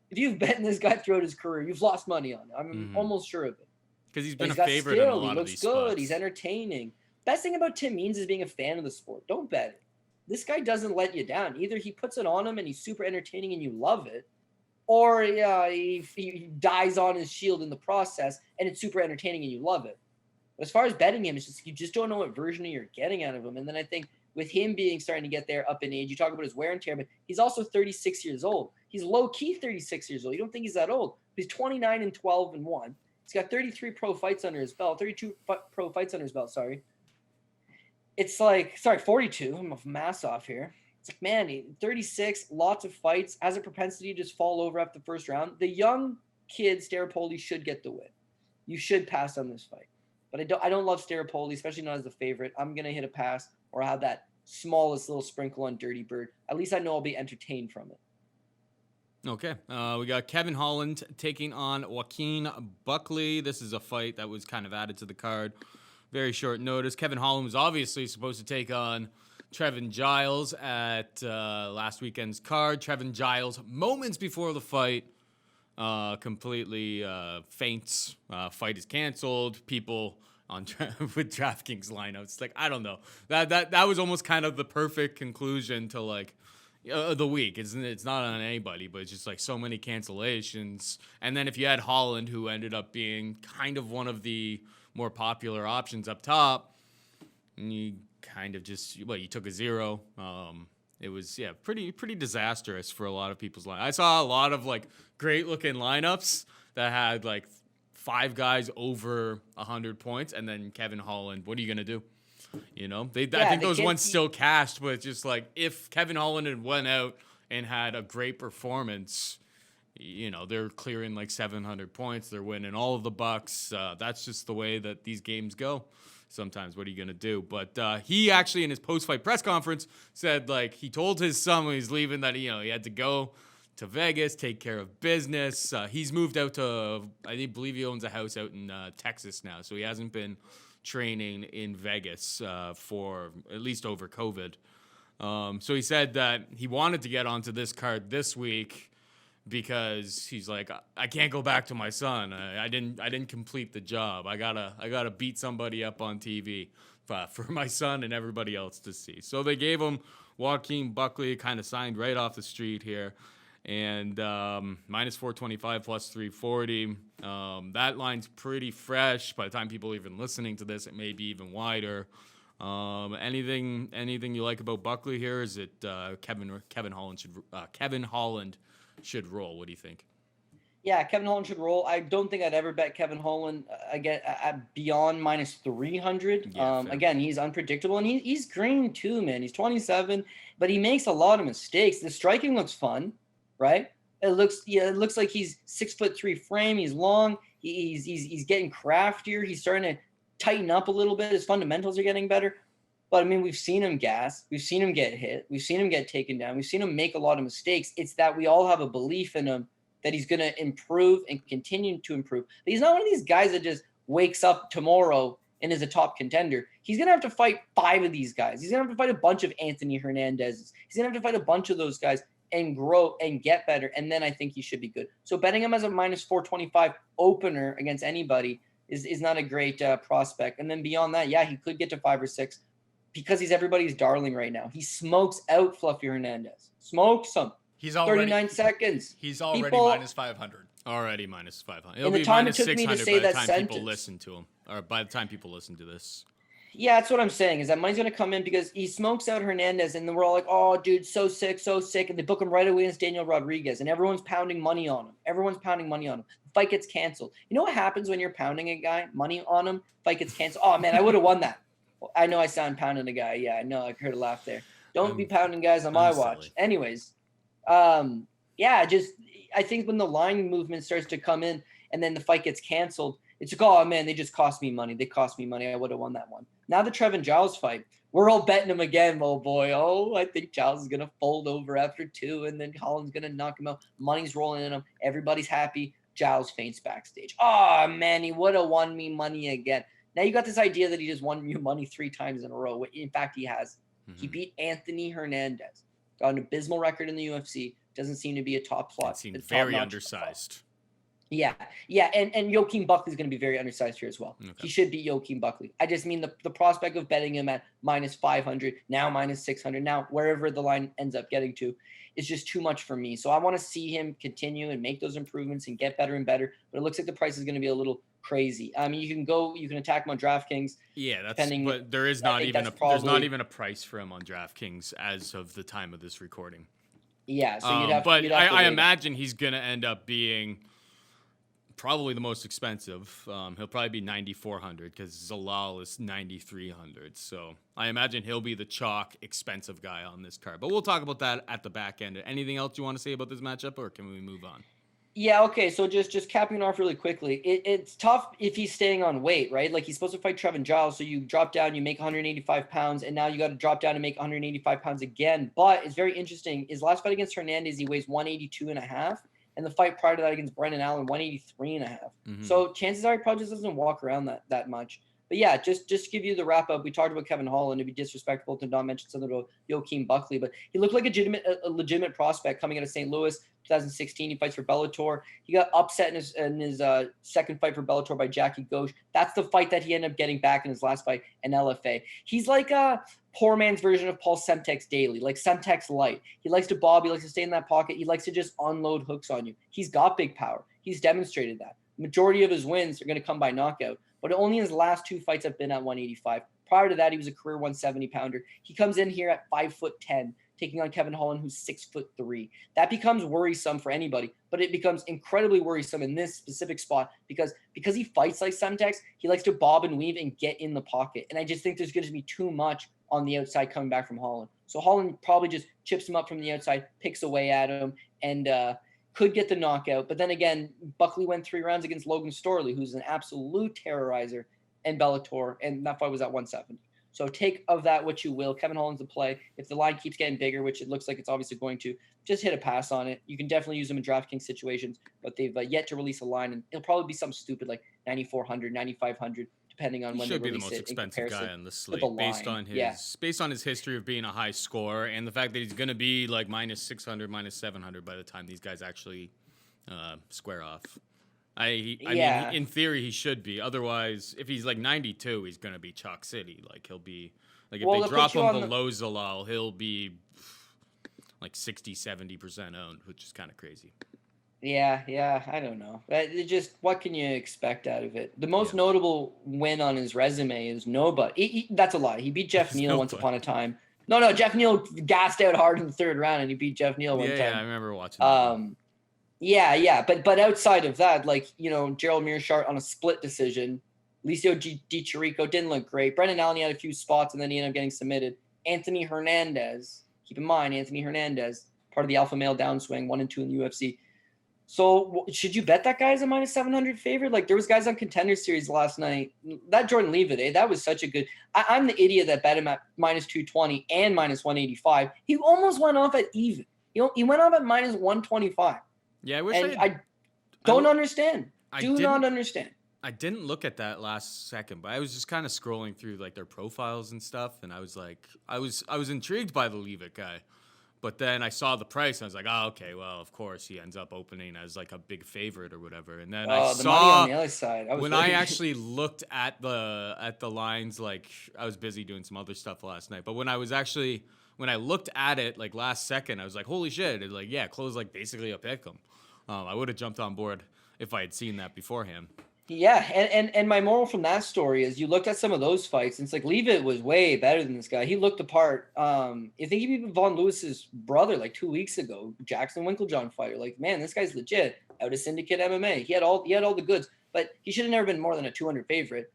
If you've bet in this guy throughout his career, you've lost money on it. I'm almost sure of it.
Because he's been
He's
a
got
favorite in a
skill.
lot
He
of
looks
these
good.
spots.
He's entertaining. Best thing about Tim Means is being a fan of the sport. Don't bet it. This guy doesn't let you down. Either he puts it on him and he's super entertaining and you love it, or he dies on his shield in the process and it's super entertaining and you love it. But as far as betting him, it's just you just don't know what version you're getting out of him. And then I think with him starting to get there up in age, you talk about his wear and tear, but he's also 36 years old. He's low-key 36 years old. You don't think he's that old. He's 29-12-1. He's got 33 pro fights under his belt, 32 pro fights under his belt, sorry. It's like, 42. I'm off mass off here. It's like, man, 36, lots of fights, has a propensity to just fall over after the first round. The young kid, Staropoli, should get the win. You should pass on this fight. But I don't love Staropoli, especially not as the favorite. I'm going to hit a pass or have that smallest little sprinkle on Dirty Bird. At least I know I'll be entertained from it.
Okay. We got Kevin Holland taking on Joaquin Buckley. This is a fight that was kind of added to the card. Very short notice. Kevin Holland was obviously supposed to take on Trevin Giles at last weekend's card. Trevin Giles, moments before the fight, completely faints. Fight is canceled. People on with DraftKings lineups, like, I don't know. That was almost kind of the perfect conclusion to like the week. It's not on anybody, but it's just like so many cancellations. And then if you had Holland, who ended up being kind of one of the more popular options up top, and you kind of just you took a zero. It was pretty disastrous for a lot of people's line. I saw a lot of like great looking lineups that had like 5 guys over 100 points, and then Kevin Holland. What are you gonna do? You know, I think those ones still cashed, but it's just like if Kevin Holland had went out and had a great performance, you know, they're clearing like 700 points. They're winning all of the bucks. That's just the way that these games go. Sometimes, what are you going to do? But he actually, in his post-fight press conference, said like he told his son when he's leaving that he had to go to Vegas, take care of business. He's moved out to, I believe he owns a house out in Texas now, so he hasn't been training in Vegas for at least over COVID. So he said that he wanted to get onto this card this week because he's like, I can't go back to my son. I didn't complete the job. I gotta beat somebody up on TV for my son and everybody else to see. So they gave him Joaquin Buckley, kind of signed right off the street here, and minus 425 plus 340. That line's pretty fresh. By the time people are even listening to this, it may be even wider. Anything you like about Buckley here? Is it Kevin Holland should roll? What do you think?
Yeah, Kevin Holland should roll. I don't think I'd ever bet Kevin Holland again at beyond minus 300.
Yeah,
again, he's unpredictable, and he's green too, man. He's 27, but he makes a lot of mistakes. The striking looks fun, right? It looks like he's 6'3" frame. He's long. He's getting craftier. He's starting to tighten up a little bit. His fundamentals are getting better. But, I mean, we've seen him gas. We've seen him get hit. We've seen him get taken down. We've seen him make a lot of mistakes. It's that we all have a belief in him that he's going to improve and continue to improve. But he's not one of these guys that just wakes up tomorrow and is a top contender. He's going to have to fight 5 of these guys. He's going to have to fight a bunch of Anthony Hernandez's. He's going to have to fight a bunch of those guys and grow and get better. And then I think he should be good. So betting him as a minus 425 opener against anybody is not a great prospect. And then beyond that, yeah, he could get to 5 or 6. Because he's everybody's darling right now. He smokes out Fluffy Hernandez. Smokes him.
He's already
39 seconds.
He's already minus 500.
Already minus 500.
In the time it took me to say that
by the time
sentence.
people listen to him, or by the time people listen to this.
Yeah, that's what I'm saying, is that money's going to come in because he smokes out Hernandez, and then we're all like, oh, dude, so sick, and they book him right away against Daniel Rodriguez, and everyone's pounding money on him. The fight gets canceled. You know what happens when you're pounding a guy, money on him, fight gets canceled? Oh, man, I would have won that. I know I sound pounding a guy. Yeah, I know. I heard a laugh there. Don't be pounding guys on my watch.
Silly.
Anyways, I think when the line movement starts to come in and then the fight gets canceled, it's like, oh, man, they just cost me money. I would have won that one. Now the Trevin Giles fight, we're all betting him again, oh, boy. Oh, I think Giles is going to fold over after 2, and then Holland's going to knock him out. Money's rolling in him. Everybody's happy. Giles faints backstage. Oh, man, he would have won me money again. Now you got this idea that he just won you money 3 times in a row. In fact, he has. He beat Anthony Hernandez. Got an abysmal record in the UFC. Doesn't seem to be a top slot.
Seemed very undersized.
Yeah, and Joaquin Buckley is going to be very undersized here as well. Okay. He should be Joaquin Buckley. I just mean the prospect of betting him at minus 500, now minus 600, now wherever the line ends up getting to, is just too much for me. So I want to see him continue and make those improvements and get better and better. But it looks like the price is going to be a little crazy. I mean, you can attack him on DraftKings.
Yeah, but there is not even there's not even a price for him on DraftKings as of the time of this recording.
Yeah, so you'd have.
But
you'd have
I imagine he's going to end up being probably the most expensive. He'll probably be 9,400 because Zalal is 9,300. So I imagine he'll be the chalk expensive guy on this card. But we'll talk about that at the back end. Anything else you want to say about this matchup, or can we move on?
Yeah, okay. So just capping off really quickly, it's tough if he's staying on weight, right? Like he's supposed to fight Trevin Giles, so you drop down, you make 185 pounds, and now you got to drop down and make 185 pounds again. But it's very interesting. His last fight against Hernandez, he weighs 182 and a half. And the fight prior to that against Brendan Allen, 183 and a half. Mm-hmm. So chances are he probably just doesn't walk around that much. But yeah, just to give you the wrap up, we talked about Kevin Holland. It'd be disrespectful to not mention something about Joaquin Buckley, but he looked like a legitimate prospect coming out of St. Louis. 2016, he fights for Bellator. He got upset in his second fight for Bellator by Jackie Ghosh. That's the fight that he ended up getting back in his last fight in LFA. He's like a poor man's version of Paul Semtex Daily, like Semtex light. He likes to bob. He likes to stay in that pocket. He likes to just unload hooks on you. He's got big power. He's demonstrated that. Majority of his wins are going to come by knockout, but only his last two fights have been at 185. Prior to that, he was a career 170 pounder. He comes in here at 5'10", taking on Kevin Holland, who's 6'3". That becomes worrisome for anybody, but it becomes incredibly worrisome in this specific spot because he fights like Semtex, he likes to bob and weave and get in the pocket. And I just think there's going to be too much on the outside coming back from Holland. So Holland probably just chips him up from the outside, picks away at him, and could get the knockout. But then again, Buckley went 3 rounds against Logan Storley, who's an absolute terrorizer in Bellator, and that fight was at 170. So take of that what you will. Kevin Holland's the play. If the line keeps getting bigger, which it looks like it's obviously going to, just hit a pass on it. You can definitely use them in DraftKings situations, but they've yet to release a line, and it'll probably be something stupid like 9,400, 9,500, depending on when they release it.
He should be the most expensive guy on the slate based on his history of being a high scorer and the fact that he's going to be like minus 600, minus 700 by the time these guys actually square off. I mean, in theory, he should be. Otherwise, if he's like 92, he's going to be chalk city. Like, he'll be, like, if they drop him below Zalal, he'll be like 60, 70% owned, which is kind of crazy.
Yeah, I don't know. What can you expect out of it? The most notable win on his resume is nobody. That's a lie. He beat Jeff Neal once upon a time. No, Jeff Neal gassed out hard in the third round, and he beat Jeff Neal one time.
Yeah, I remember watching that.
Yeah, but outside of that, like, Gerald Mearshart on a split decision. Licio Di Chirico didn't look great. Brendan Allen had a few spots, and then he ended up getting submitted. Anthony Hernandez, keep in mind, part of the alpha male downswing, 1 and 2 in the UFC. So should you bet that guy as a minus 700 favorite? Like, there was guys on Contender Series last night. That Jordan Leavitt, that was such a good. I'm the idiot that bet him at minus 220 and minus 185. He almost went off at even. He went off at minus 125.
Yeah,
I don't understand. Not understand.
I didn't look at that last second, but I was just kind of scrolling through like their profiles and stuff, and I was like, I was intrigued by the Leavitt guy, but then I saw the price, and I was like, oh, okay, well, of course he ends up opening as like a big favorite or whatever, and then I saw
money on the other side.
I actually looked at the lines, like I was busy doing some other stuff last night, but when I looked at it like last second, I was like, holy shit, it like closed like basically a pick 'em. I would have jumped on board if I had seen that beforehand.
Yeah, and my moral from that story is you looked at some of those fights, and it's like Leavitt was way better than this guy. He looked apart. I think he beat Von Lewis's brother like 2 weeks ago, Jackson Winklejohn fighter. Like, man, this guy's legit. Out of Syndicate MMA. He had all the goods, but he should have never been more than a 200 favorite.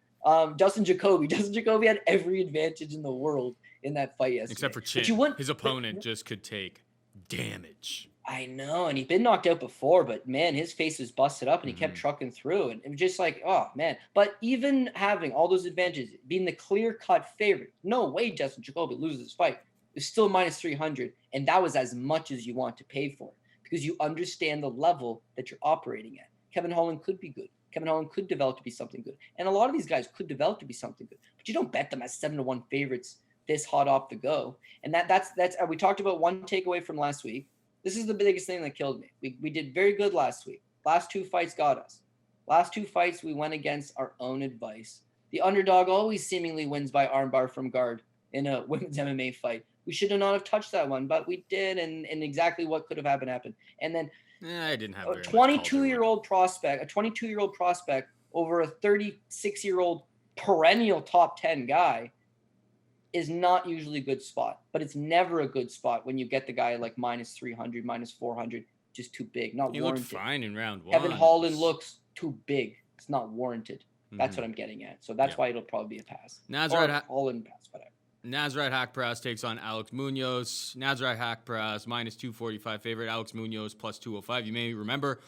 Dustin Jacoby had every advantage in the world in that fight yesterday.
Except for chin. His opponent just could take damage.
I know, and he'd been knocked out before, but man, his face was busted up, and he kept trucking through, and it was just like, oh man. But even having all those advantages, being the clear-cut favorite, no way Justin Jacoby loses this fight. It's still minus 300, and that was as much as you want to pay for it because you understand the level that you're operating at. Kevin Holland could be good. Kevin Holland could develop to be something good, and a lot of these guys could develop to be something good, but you don't bet them as 7-1 favorites this hot off the go. And that's we talked about one takeaway from last week. This is the biggest thing that killed me. We did very good last week. Last 2 fights got us. Last 2 fights, we went against our own advice. The underdog always seemingly wins by armbar from guard in a women's MMA fight. We should not have touched that one, but we did, and exactly what could have happened. And then
I didn't have
a 22-year-old prospect, over a 36-year-old perennial top 10 guy is not usually a good spot, but it's never a good spot when you get the guy like minus 300, minus 400, just too big, not
he
warranted.
He looked fine in round 1.
Kevin Holland looks too big. It's not warranted. That's what I'm getting at. So that's why it'll probably be a pass. Holland pass, whatever.
Nasrat Haqparast takes on Alex Munoz. Nasrat Haqparast minus 245 favorite. Alex Munoz plus 205. You may remember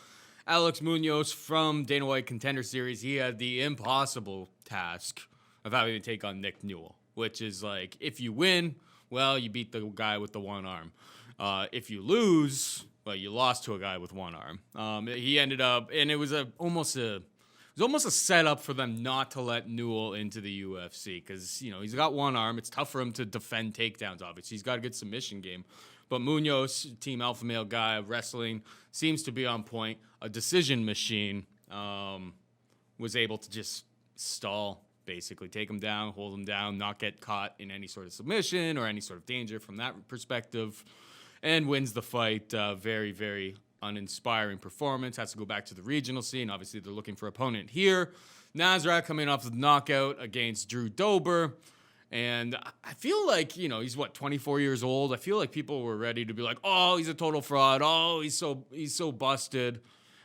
Alex Munoz from Dana White Contender Series. He had the impossible task of having to take on Nick Newell, which is like, if you win, well, you beat the guy with the one arm. If you lose, well, you lost to a guy with one arm. He ended up, and it was almost a setup for them not to let Newell into the UFC because, he's got one arm. It's tough for him to defend takedowns, obviously. He's got a good submission game. But Munoz, team alpha male guy, wrestling, seems to be on point. A decision machine, was able to just stall, basically. Take him down, hold him down, not get caught in any sort of submission or any sort of danger from that perspective, and wins the fight. Very, very uninspiring performance. Has to go back to the regional scene. Obviously, they're looking for opponent here. Nasrat coming off the knockout against Drew Dober. And I feel like, he's 24 years old. I feel like people were ready to be like, oh, he's a total fraud. Oh, he's so busted.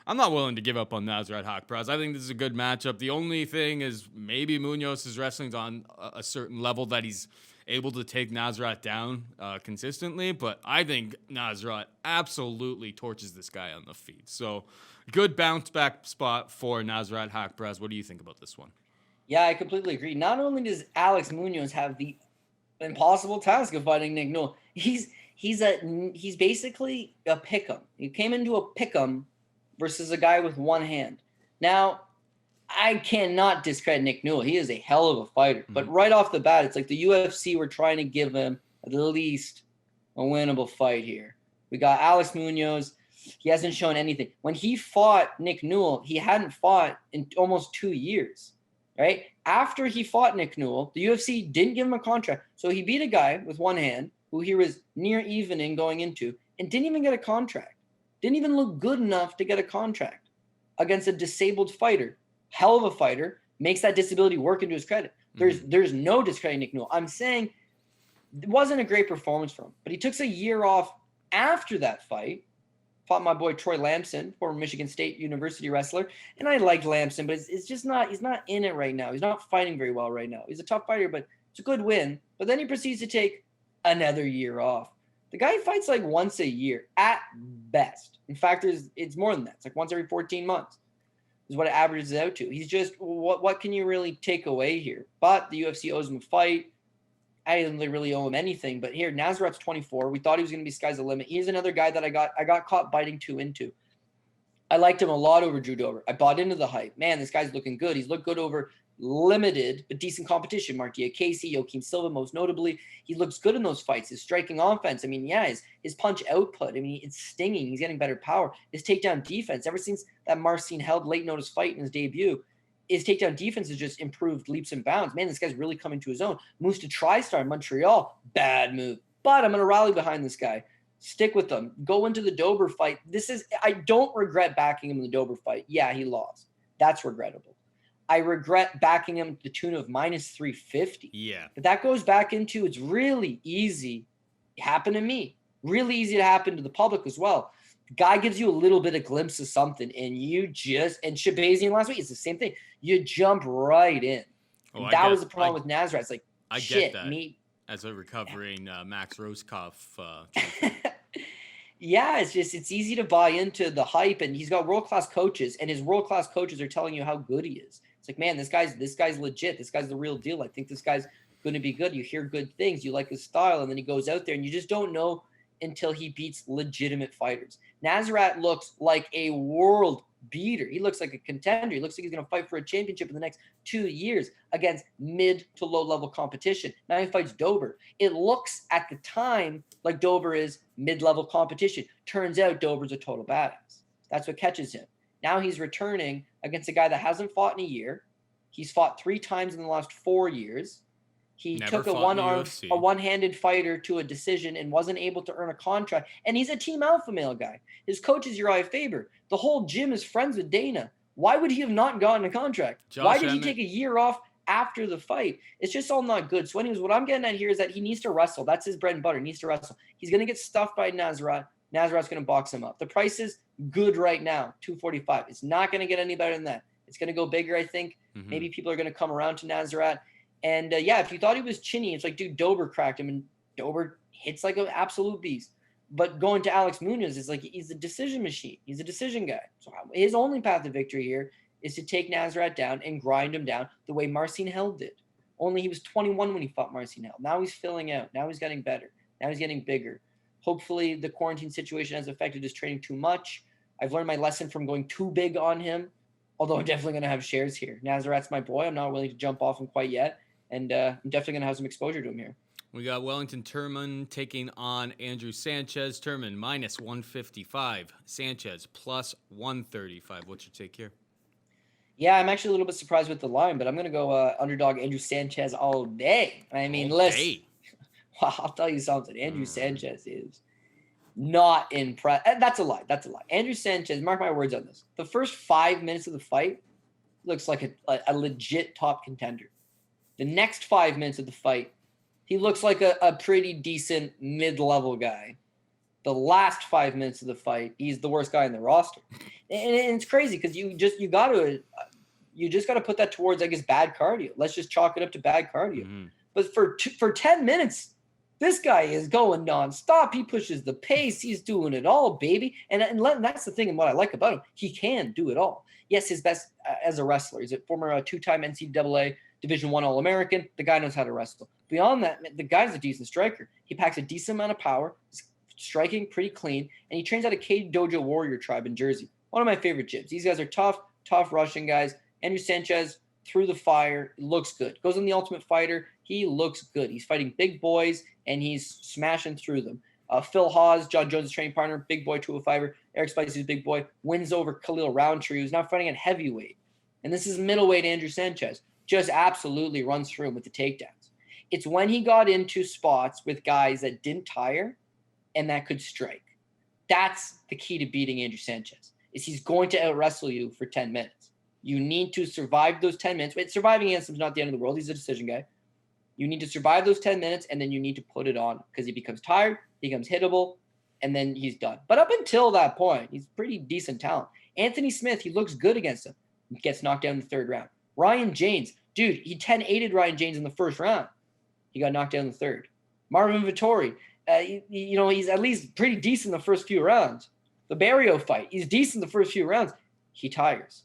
I'm not willing to give up on Nasrat Haqparast. I think this is a good matchup. The only thing is maybe Munoz's wrestling's on a certain level that he's able to take Nasrat down consistently, but I think Nasrat absolutely torches this guy on the feet. So good bounce back spot for Nasrat Haqparast. What do you think about this one?
Yeah, I completely agree. Not only does Alex Munoz have the impossible task of fighting Nick Newell, he's basically a pick'em. He came into a pick'em versus a guy with one hand. Now, I cannot discredit Nick Newell. He is a hell of a fighter. But right off the bat, it's like the UFC were trying to give him at least a winnable fight here. We got Alex Munoz. He hasn't shown anything. When he fought Nick Newell, he hadn't fought in almost 2 years, right? After he fought Nick Newell, the UFC didn't give him a contract. So he beat a guy with one hand who he was near even in going into and didn't even get a contract. Didn't even look good enough to get a contract against a disabled fighter. Hell of a fighter, makes that disability work into his credit. There's no discrediting Nick Newell. I'm saying it wasn't a great performance from him, but he took a year off after that fight, fought my boy Troy Lamson, former Michigan State University wrestler, and I liked Lamson, but it's just not, he's not in it right now. He's not fighting very well right now. He's a tough fighter, but it's a good win. But then he proceeds to take another year off. The guy fights like once a year at best. In fact, it's more than that. It's like once every 14 months. Is what it averages out to. He's just, what can you really take away here? But the UFC owes him a fight. I didn't really owe him anything. But here, Nasrat's 24. We thought he was going to be sky's the limit. He's another guy that I got caught biting too into. I liked him a lot over Drew Dober. I bought into the hype. Man, this guy's looking good. He's looked good over limited but decent competition. Martia Qaisi, Joaquim Silva, most notably. He looks good in those fights. His striking offense, I mean, yeah, his punch output, I mean, it's stinging. He's getting better power. His takedown defense, ever since that Marcin held late notice fight in his debut, his takedown defense has just improved leaps and bounds. Man, this guy's really coming to his own. Moves to TriStar in Montreal. Bad move. But I'm going to rally behind this guy. Stick with them. Go into the Dober fight. I don't regret backing him in the Dober fight. Yeah, he lost. That's regrettable. I regret backing him to the tune of minus 350.
Yeah.
But that goes back into, it's really easy. It happened to me. Really easy to happen to the public as well. The guy gives you a little bit of glimpse of something, and and Shabazian last week, it's the same thing. You jump right in. And that was the problem with Nasrat. It's like,
I
shit,
get that.
me.
As a recovering Max Roskopf.
Yeah, it's easy to buy into the hype, and he's got world-class coaches, and his world-class coaches are telling you how good he is. It's like, man, this guy's legit. This guy's the real deal. I think this guy's going to be good. You hear good things. You like his style, and then he goes out there, and you just don't know until he beats legitimate fighters. Nasrat looks like a world beater. He looks like a contender. He looks like he's going to fight for a championship in the next 2 years against mid to low level competition. Now he fights Dober. It looks at the time like Dober is mid-level competition. Turns out Dober's a total badass. That's what catches him. Now he's returning against a guy that hasn't fought in a year. He's fought 3 times in the last 4 years. He
Never
took a one-handed fighter to a decision and wasn't able to earn a contract. And he's a team alpha male guy. His coach is Uriah Faber. The whole gym is friends with Dana. Why would he have not gotten a contract? Why did he take a year off after the fight? It's just all not good. So anyways, what I'm getting at here is that he needs to wrestle. That's his bread and butter. He needs to wrestle. He's going to get stuffed by Nasrat. Nasrat's going to box him up. The price is good right now, $245. It's not going to get any better than that. It's going to go bigger, I think. Maybe people are going to come around to Nasrat. And yeah, if you thought he was chinny, it's like, dude, Dober cracked him, and Dober hits like an absolute beast. But going to Alex Munoz is like, he's a decision machine. He's a decision guy. So his only path to victory here is to take Nasrat down and grind him down the way Marcin Held did. Only he was 21 when he fought Marcin Held. Now he's filling out. Now he's getting better. Now he's getting bigger. Hopefully the quarantine situation has affected his training too much. I've learned my lesson from going too big on him, although I'm definitely going to have shares here. Nasrat's my boy. I'm not willing to jump off him quite yet. And I'm definitely going to have some exposure to him here.
We got Wellington Turman taking on Andrew Sanchez. Turman minus 155. Sanchez plus 135. What's your take here?
Yeah, I'm actually a little bit surprised with the line, but I'm going to go underdog Andrew Sanchez all day. I mean, listen, well, I'll tell you something. Andrew Sanchez is not impressed. That's a lie. That's a lie. Andrew Sanchez, mark my words on this. The first 5 minutes of the fight looks like a legit top contender. The next 5 minutes of the fight, he looks like a pretty decent mid-level guy. The last 5 minutes of the fight, he's the worst guy in the roster. And it's crazy because you just got to put that towards, I guess, bad cardio. Let's just chalk it up to bad cardio. But for 10 minutes, this guy is going nonstop. He pushes the pace. He's doing it all, baby. And that's the thing and what I like about him. He can do it all. Yes, his best as a wrestler. He's a former 2-time NCAA Division I All-American. The guy knows how to wrestle. Beyond that, the guy's a decent striker. He packs a decent amount of power. He's striking pretty clean. And he trains out of Cade Dojo Warrior Tribe in Jersey. One of my favorite gyms. These guys are tough Russian guys. Andrew Sanchez, through the fire, looks good. Goes on the Ultimate Fighter. He looks good. He's fighting big boys, and he's smashing through them. Phil Hawes, John Jones' training partner, big boy 205er. Eric Spicey's big boy, wins over Khalil Roundtree, who's now fighting at heavyweight. And this is middleweight Andrew Sanchez. Just absolutely runs through him with the takedowns. It's when he got into spots with guys that didn't tire and that could strike. That's the key to beating Andrew Sanchez, is he's going to out-wrestle you for 10 minutes. You need to survive those 10 minutes. But surviving against him is not the end of the world. He's a decision guy. You need to survive those 10 minutes, and then you need to put it on because he becomes tired, he becomes hittable, and then he's done. But up until that point, he's pretty decent talent. Anthony Smith, he looks good against him. He gets knocked down in the third round. Ryan Jaynes, dude, he 10-8'd Ryan Jaynes in the first round. He got knocked down in the third. Marvin Vittori, he's at least pretty decent in the first few rounds. The Barrio fight, he's decent in the first few rounds. He tires.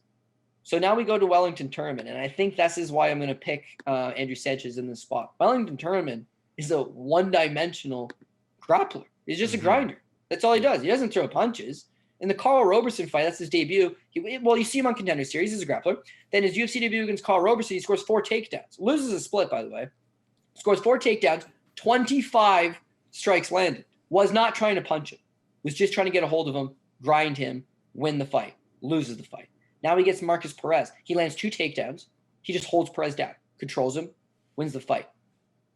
So now we go to Wellington Turman, and I think this is why I'm going to pick Andrew Sanchez in this spot. Wellington Turman is a one-dimensional grappler. He's just a grinder. That's all he does. He doesn't throw punches. In the Carl Roberson fight, that's his debut. You see him on Contender Series. He's a grappler. Then his UFC debut against Carl Roberson, he scores 4 takedowns. Loses a split, by the way. Scores 4 takedowns, 25 strikes landed. Was not trying to punch him. Was just trying to get a hold of him, grind him, win the fight. Loses the fight. Now he gets Marcus Perez. He lands 2 takedowns. He just holds Perez down, controls him, wins the fight.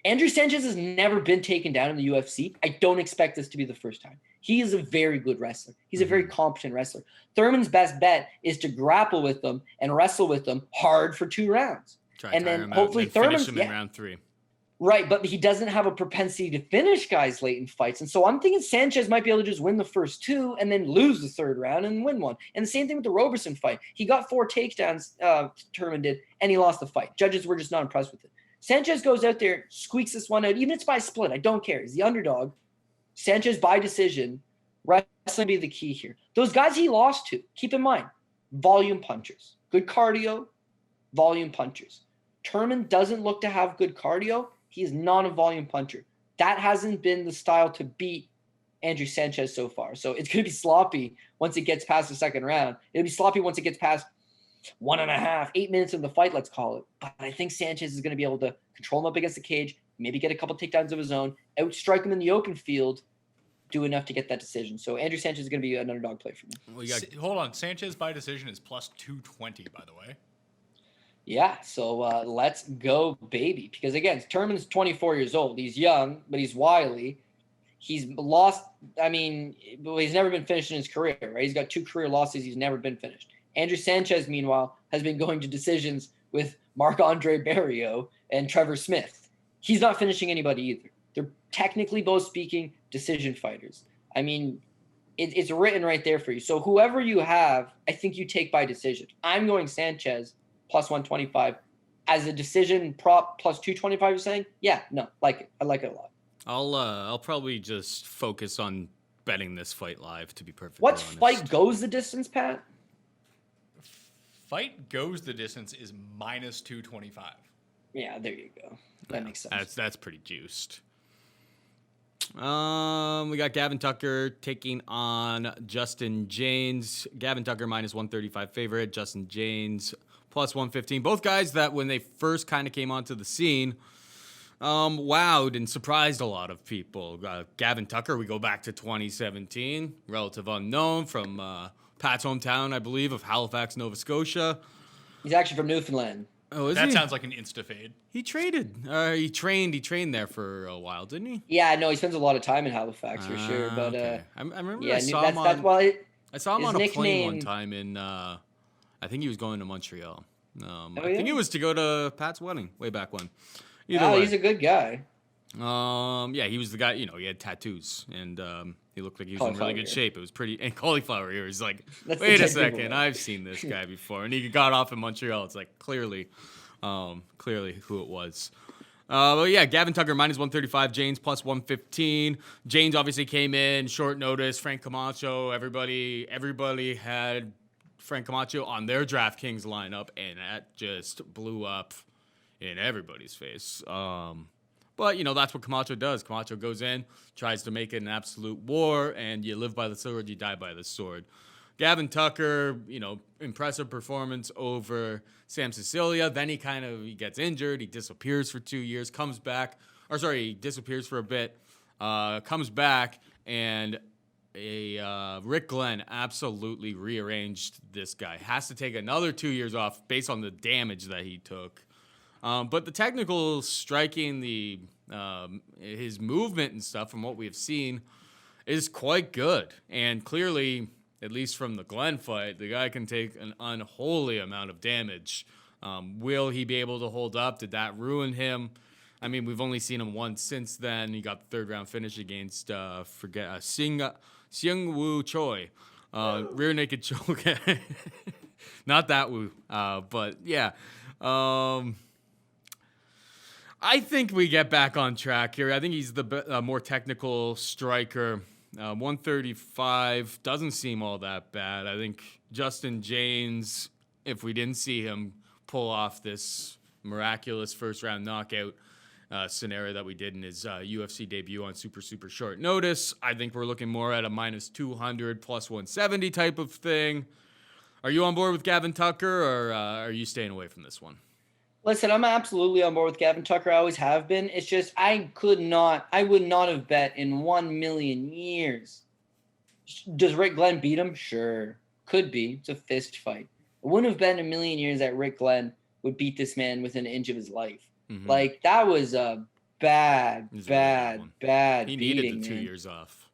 Andrew Sanchez has never been taken down in the UFC. I don't expect this to be the first time. He is a very good wrestler. He's a very competent wrestler. Thurman's best bet is to grapple with them and wrestle with them hard for 2 rounds.
And then hopefully
Thurman's
finish him in round 3.
Right, but he doesn't have a propensity to finish guys late in fights. And so I'm thinking Sanchez might be able to just win the first 2 and then lose the third round and win one. And the same thing with the Roberson fight. He got 4 takedowns, Turman did, and he lost the fight. Judges were just not impressed with it. Sanchez goes out there, squeaks this one out, even if it's by split. I don't care. He's the underdog. Sanchez by decision. Wrestling be the key here. Those guys he lost to, keep in mind, volume punchers. Good cardio, volume punchers. Turman doesn't look to have good cardio. He is not a volume puncher. That hasn't been the style to beat Andrew Sanchez so far. So it's going to be sloppy once it gets past the second round. It'll be sloppy once it gets past 1.5, 8 minutes of the fight, let's call it. But I think Sanchez is going to be able to control him up against the cage, maybe get a couple takedowns of his own, outstrike him in the open field, do enough to get that decision. So Andrew Sanchez is going to be an underdog play for me.
Hold on. Sanchez by decision is plus 220, by the way.
Yeah, so let's go, baby. Because, again, Turman's 24 years old. He's young, but he's wily. He's lost – I mean, he's never been finished in his career, right? He's got 2 career losses. He's never been finished. Andrew Sanchez, meanwhile, has been going to decisions with Marc-Andre Barrios and Trevor Smith. He's not finishing anybody either. They're technically, both speaking, decision fighters. I mean, it's written right there for you. So whoever you have, I think you take by decision. I'm going Sanchez plus 125 as a decision prop plus 225. You're saying, yeah, no, like it. I like it a lot.
I'll probably just focus on betting this fight live, to be perfectly
What
honest.
fight goes the distance, Pat?
Fight goes the distance is minus 225.
Yeah, there you go. That makes sense.
That's pretty juiced. We got Gavin Tucker taking on Justin Jaynes. Gavin Tucker minus 135 favorite. Justin Jaynes plus 115. Both guys that when they first kind of came onto the scene, wowed and surprised a lot of people. Gavin Tucker, we go back to 2017, relative unknown from Pat's hometown, I believe, of Halifax, Nova Scotia.
He's actually from Newfoundland.
Oh, is
That
he?
sounds like an insta-fade.
He traded. He trained there for a while, didn't he?
Yeah, no, he spends a lot of time in Halifax for sure. But
okay. I remember
yeah,
I saw him
that's why
I saw him
his
on a plane one
nickname-
time in. I think he was going to Montreal. I
yeah?
think it was to go to Pat's wedding way back when. Either way.
he's a good guy.
Yeah, he was the guy. He had tattoos and he looked like he was in really
Cauliflower
good
ear.
shape. It was pretty. And cauliflower ear is like,
That's the
wait a
technical
second,
one.
I've seen this guy before, and he got off in Montreal. It's like clearly who it was. But yeah, Gavin Tucker minus 135, Jaynes plus 115. Jaynes obviously came in short notice. Frank Camacho, everybody had Frank Camacho on their DraftKings lineup, and that just blew up in everybody's face. But, that's what Camacho does. Camacho goes in, tries to make it an absolute war, and you live by the sword, you die by the sword. Gavin Tucker, impressive performance over Sam Sicilia. Then he gets injured. He disappears for 2 years, he disappears for a bit, comes back, and Rick Glenn absolutely rearranged this guy. Has to take another 2 years off based on the damage that he took. But the technical striking, his movement and stuff from what we have seen is quite good. And clearly, at least from the Glenn fight, the guy can take an unholy amount of damage. Will he be able to hold up? Did that ruin him? I mean, we've only seen him once since then. He got the third-round finish against, Seung Woo Choi. Rear naked choke. Not that Woo. But, yeah. I think we get back on track here. I think he's the more technical striker. 135 doesn't seem all that bad. I think Justin Jaynes, if we didn't see him pull off this miraculous first-round knockout scenario that we did in his UFC debut on super short notice, I think we're looking more at a minus 200, plus 170 type of thing. Are you on board with Gavin Tucker, or are you staying away from this one?
Listen, I'm absolutely on board with Gavin Tucker. I always have been. It's just I would not have bet in 1 million years. Does Rick Glenn beat him? Sure. Could be. It's a fist fight. I wouldn't have bet in a million years that Rick Glenn would beat this man within an inch of his life.
Mm-hmm.
Like, that was a bad
He
beating,
needed the 2
man.
years off.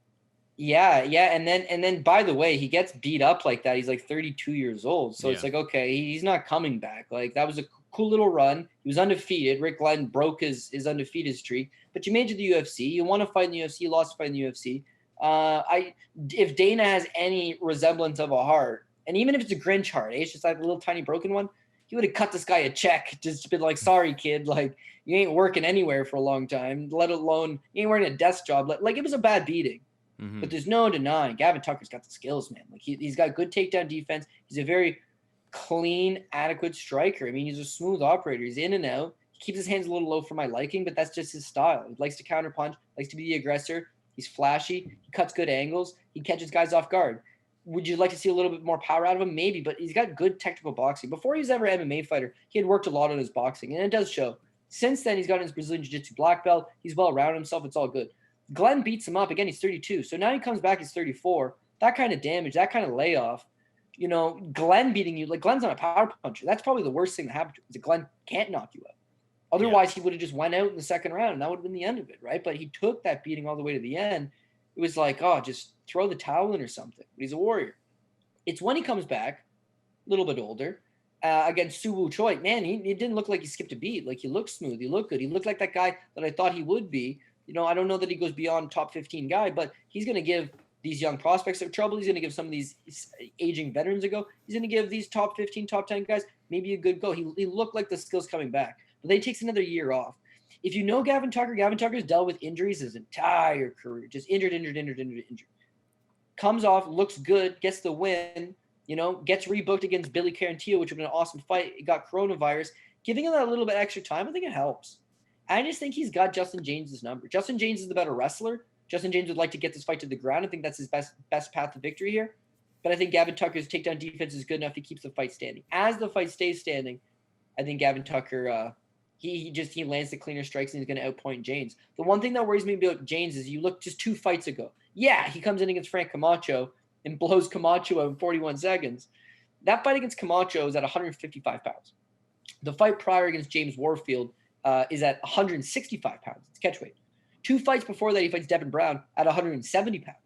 Yeah, and then by the way, he gets beat up like that. He's like 32 years old. So it's
Yeah.
like, okay, he's not coming back. Like, that was a cool little run. He was undefeated. Rick Glenn broke his undefeated streak. But you made it to the UFC. You want to fight in the UFC. You lost to fight in the UFC. If Dana has any resemblance of a heart, and even if it's a Grinch heart, it's just like a little tiny broken one, he would have cut this guy a check, just been like, sorry, kid, like, you ain't working anywhere for a long time, let alone you ain't working a desk job. Like, it was a bad beating.
Mm-hmm.
But there's no denying Gavin Tucker's got the skills, man. Like, he's got good takedown defense. He's a very clean, adequate striker. I mean, he's a smooth operator. He's in and out. He keeps his hands a little low for my liking, but that's just his style. He likes to counterpunch, likes to be the aggressor. He's flashy. He cuts good angles. He catches guys off guard. Would you like to see a little bit more power out of him? Maybe, but he's got good technical boxing. Before he was ever an MMA fighter, he had worked a lot on his boxing, and it does show. Since then, he's gotten his Brazilian Jiu-Jitsu black belt. He's well around himself. It's all good. Glenn beats him up. Again, he's 32. So now he comes back, he's 34. That kind of damage, that kind of layoff, Glenn beating you, like Glenn's not a power puncher. That's probably the worst thing that happened to him, is that Glenn can't knock you out. Otherwise, he would have just went out in the second round, and that would have been the end of it, right? But he took that beating all the way to the end. It was like, just throw the towel in or something. But he's a warrior. It's when he comes back, a little bit older, against Su Woo Choi. Man, he didn't look like he skipped a beat. Like, he looked smooth. He looked good. He looked like that guy that I thought he would be. I don't know that he goes beyond top 15 guy, but he's going to give these young prospects of trouble. He's going to give some of these aging veterans a go. He's going to give these top 15, top 10 guys maybe a good go. He looked like the skill's coming back, but then he takes another year off. If you know Gavin Tucker's dealt with injuries his entire career, just injured. Comes off, looks good, gets the win, gets rebooked against Billy Carantillo, which would have been an awesome fight. He got coronavirus. Giving him that little bit extra time, I think it helps. I just think he's got Justin Jaynes' number. Justin Jaynes is the better wrestler. Justin Jaynes would like to get this fight to the ground. I think that's his best path to victory here. But I think Gavin Tucker's takedown defense is good enough to keep the fight standing. As the fight stays standing, I think Gavin Tucker, he lands the cleaner strikes and he's going to outpoint Jaynes. The one thing that worries me about Jaynes is you look just 2 fights ago. Yeah, he comes in against Frank Camacho and blows Camacho out in 41 seconds. That fight against Camacho is at 155 pounds. The fight prior against James Warfield is at 165 pounds. It's catchweight. 2 fights before that, he fights Devin Brown at 170 pounds.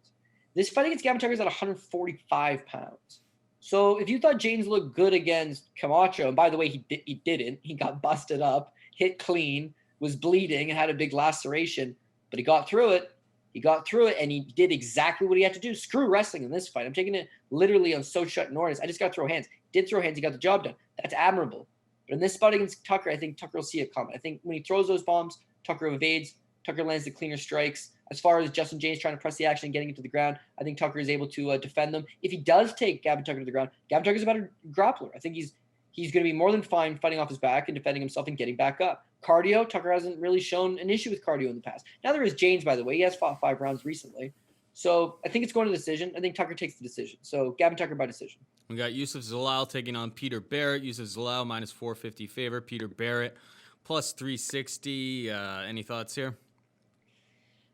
This fight against Gavin Tucker is at 145 pounds. So if you thought Jaynes looked good against Camacho, and by the way, he didn't. He got busted up, hit clean, was bleeding, and had a big laceration, but he got through it. And he did exactly what he had to do. Screw wrestling in this fight. I'm taking it literally on so shut Norris. I just got to throw hands. Did throw hands. He got the job done. That's admirable. But in this spot against Tucker, I think Tucker will see it coming. I think when he throws those bombs, Tucker evades. Tucker lands the cleaner strikes. As far as Justin Jaynes trying to press the action and getting it to the ground, I think Tucker is able to defend them. If he does take Gavin Tucker to the ground, Gavin Tucker's a better grappler. I think he's going to be more than fine fighting off his back and defending himself and getting back up. Cardio, Tucker hasn't really shown an issue with cardio in the past. Now there is Jaynes, by the way. He has fought 5 rounds recently. So I think it's going to decision. I think Tucker takes the decision. So Gavin Tucker by decision.
We got Yusuf Zalal taking on Peter Barrett. Yusuf Zalal minus 450 favorite. Peter Barrett plus 360. Any thoughts here?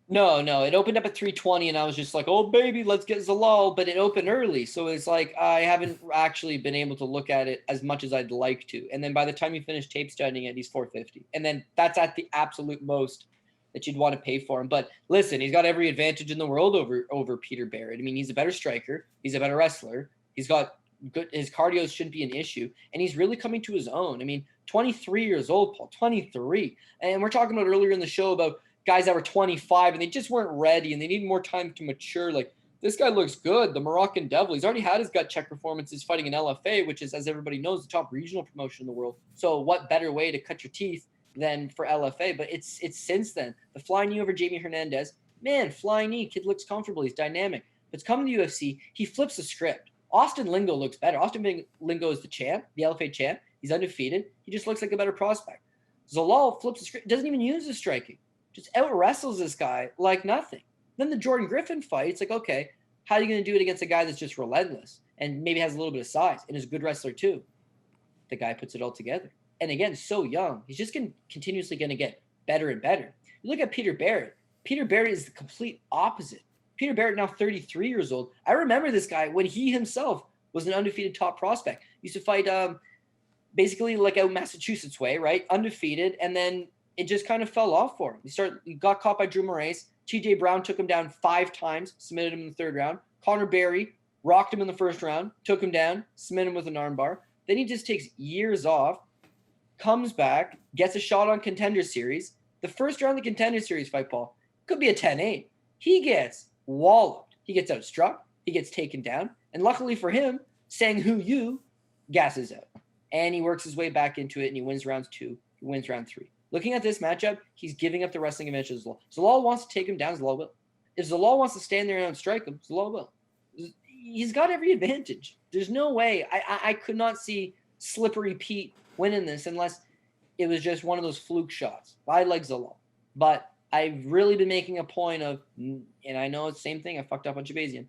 No. It opened up at 320, and I was just like, oh, baby, let's get Zalal. But it opened early. So it's like I haven't actually been able to look at it as much as I'd like to. And then by the time you finish tape studying it, he's 450. And then that's at the absolute most that you'd want to pay for him. But listen, he's got every advantage in the world over Peter Barrett. I mean, he's a better striker. He's a better wrestler. He's got good. His cardio shouldn't be an issue. And he's really coming to his own. I mean, 23 years old, Paul, 23. And we're talking about earlier in the show about guys that were 25 and they just weren't ready and they need more time to mature. Like, this guy looks good. The Moroccan Devil. He's already had his gut check performances fighting in LFA, which is, as everybody knows, the top regional promotion in the world. So what better way to cut your teeth than for LFA? But it's since then. The flying knee over Jamie Hernandez. Man, flying knee. Kid looks comfortable. He's dynamic. But it's coming to the UFC. He flips the script. Austin Lingo looks better. Austin Lingo is the champ, the LFA champ. He's undefeated. He just looks like a better prospect. Zalal flips the script. Doesn't even use his striking. Just out-wrestles this guy like nothing. Then the Jordan Griffin fight, it's like, okay, how are you going to do it against a guy that's just relentless and maybe has a little bit of size and is a good wrestler too? The guy puts it all together. And again, so young. He's just continuously going to get better and better. You look at Peter Barrett. Peter Barrett is the complete opposite. Peter Barrett, now 33 years old. I remember this guy when he himself was an undefeated top prospect. He used to fight basically like out Massachusetts way, right? Undefeated. And then it just kind of fell off for him. He got caught by Drew Moraes. TJ Brown took him down 5 times, submitted him in the 3rd round. Connor Berry rocked him in the 1st round, took him down, submitted him with an armbar. Then he just takes years off, comes back, gets a shot on Contender Series. The 1st round of the Contender Series fight, Paul, could be a 10-8. He gets walloped. He gets outstruck. He gets taken down. And luckily for him, Sang Hu Yu gasses out. And he works his way back into it, and he wins round 2. He wins round 3. Looking at this matchup, he's giving up the wrestling advantage to Zalal. Zalal wants to take him down, Zalal will. If Zalal wants to stand there and strike him, Zalal will. He's got every advantage. There's no way. I could not see Slippery Pete winning this unless it was just one of those fluke shots. I like Zalal. But I've really been making a point of, and I know it's the same thing. I fucked up on Shabazian.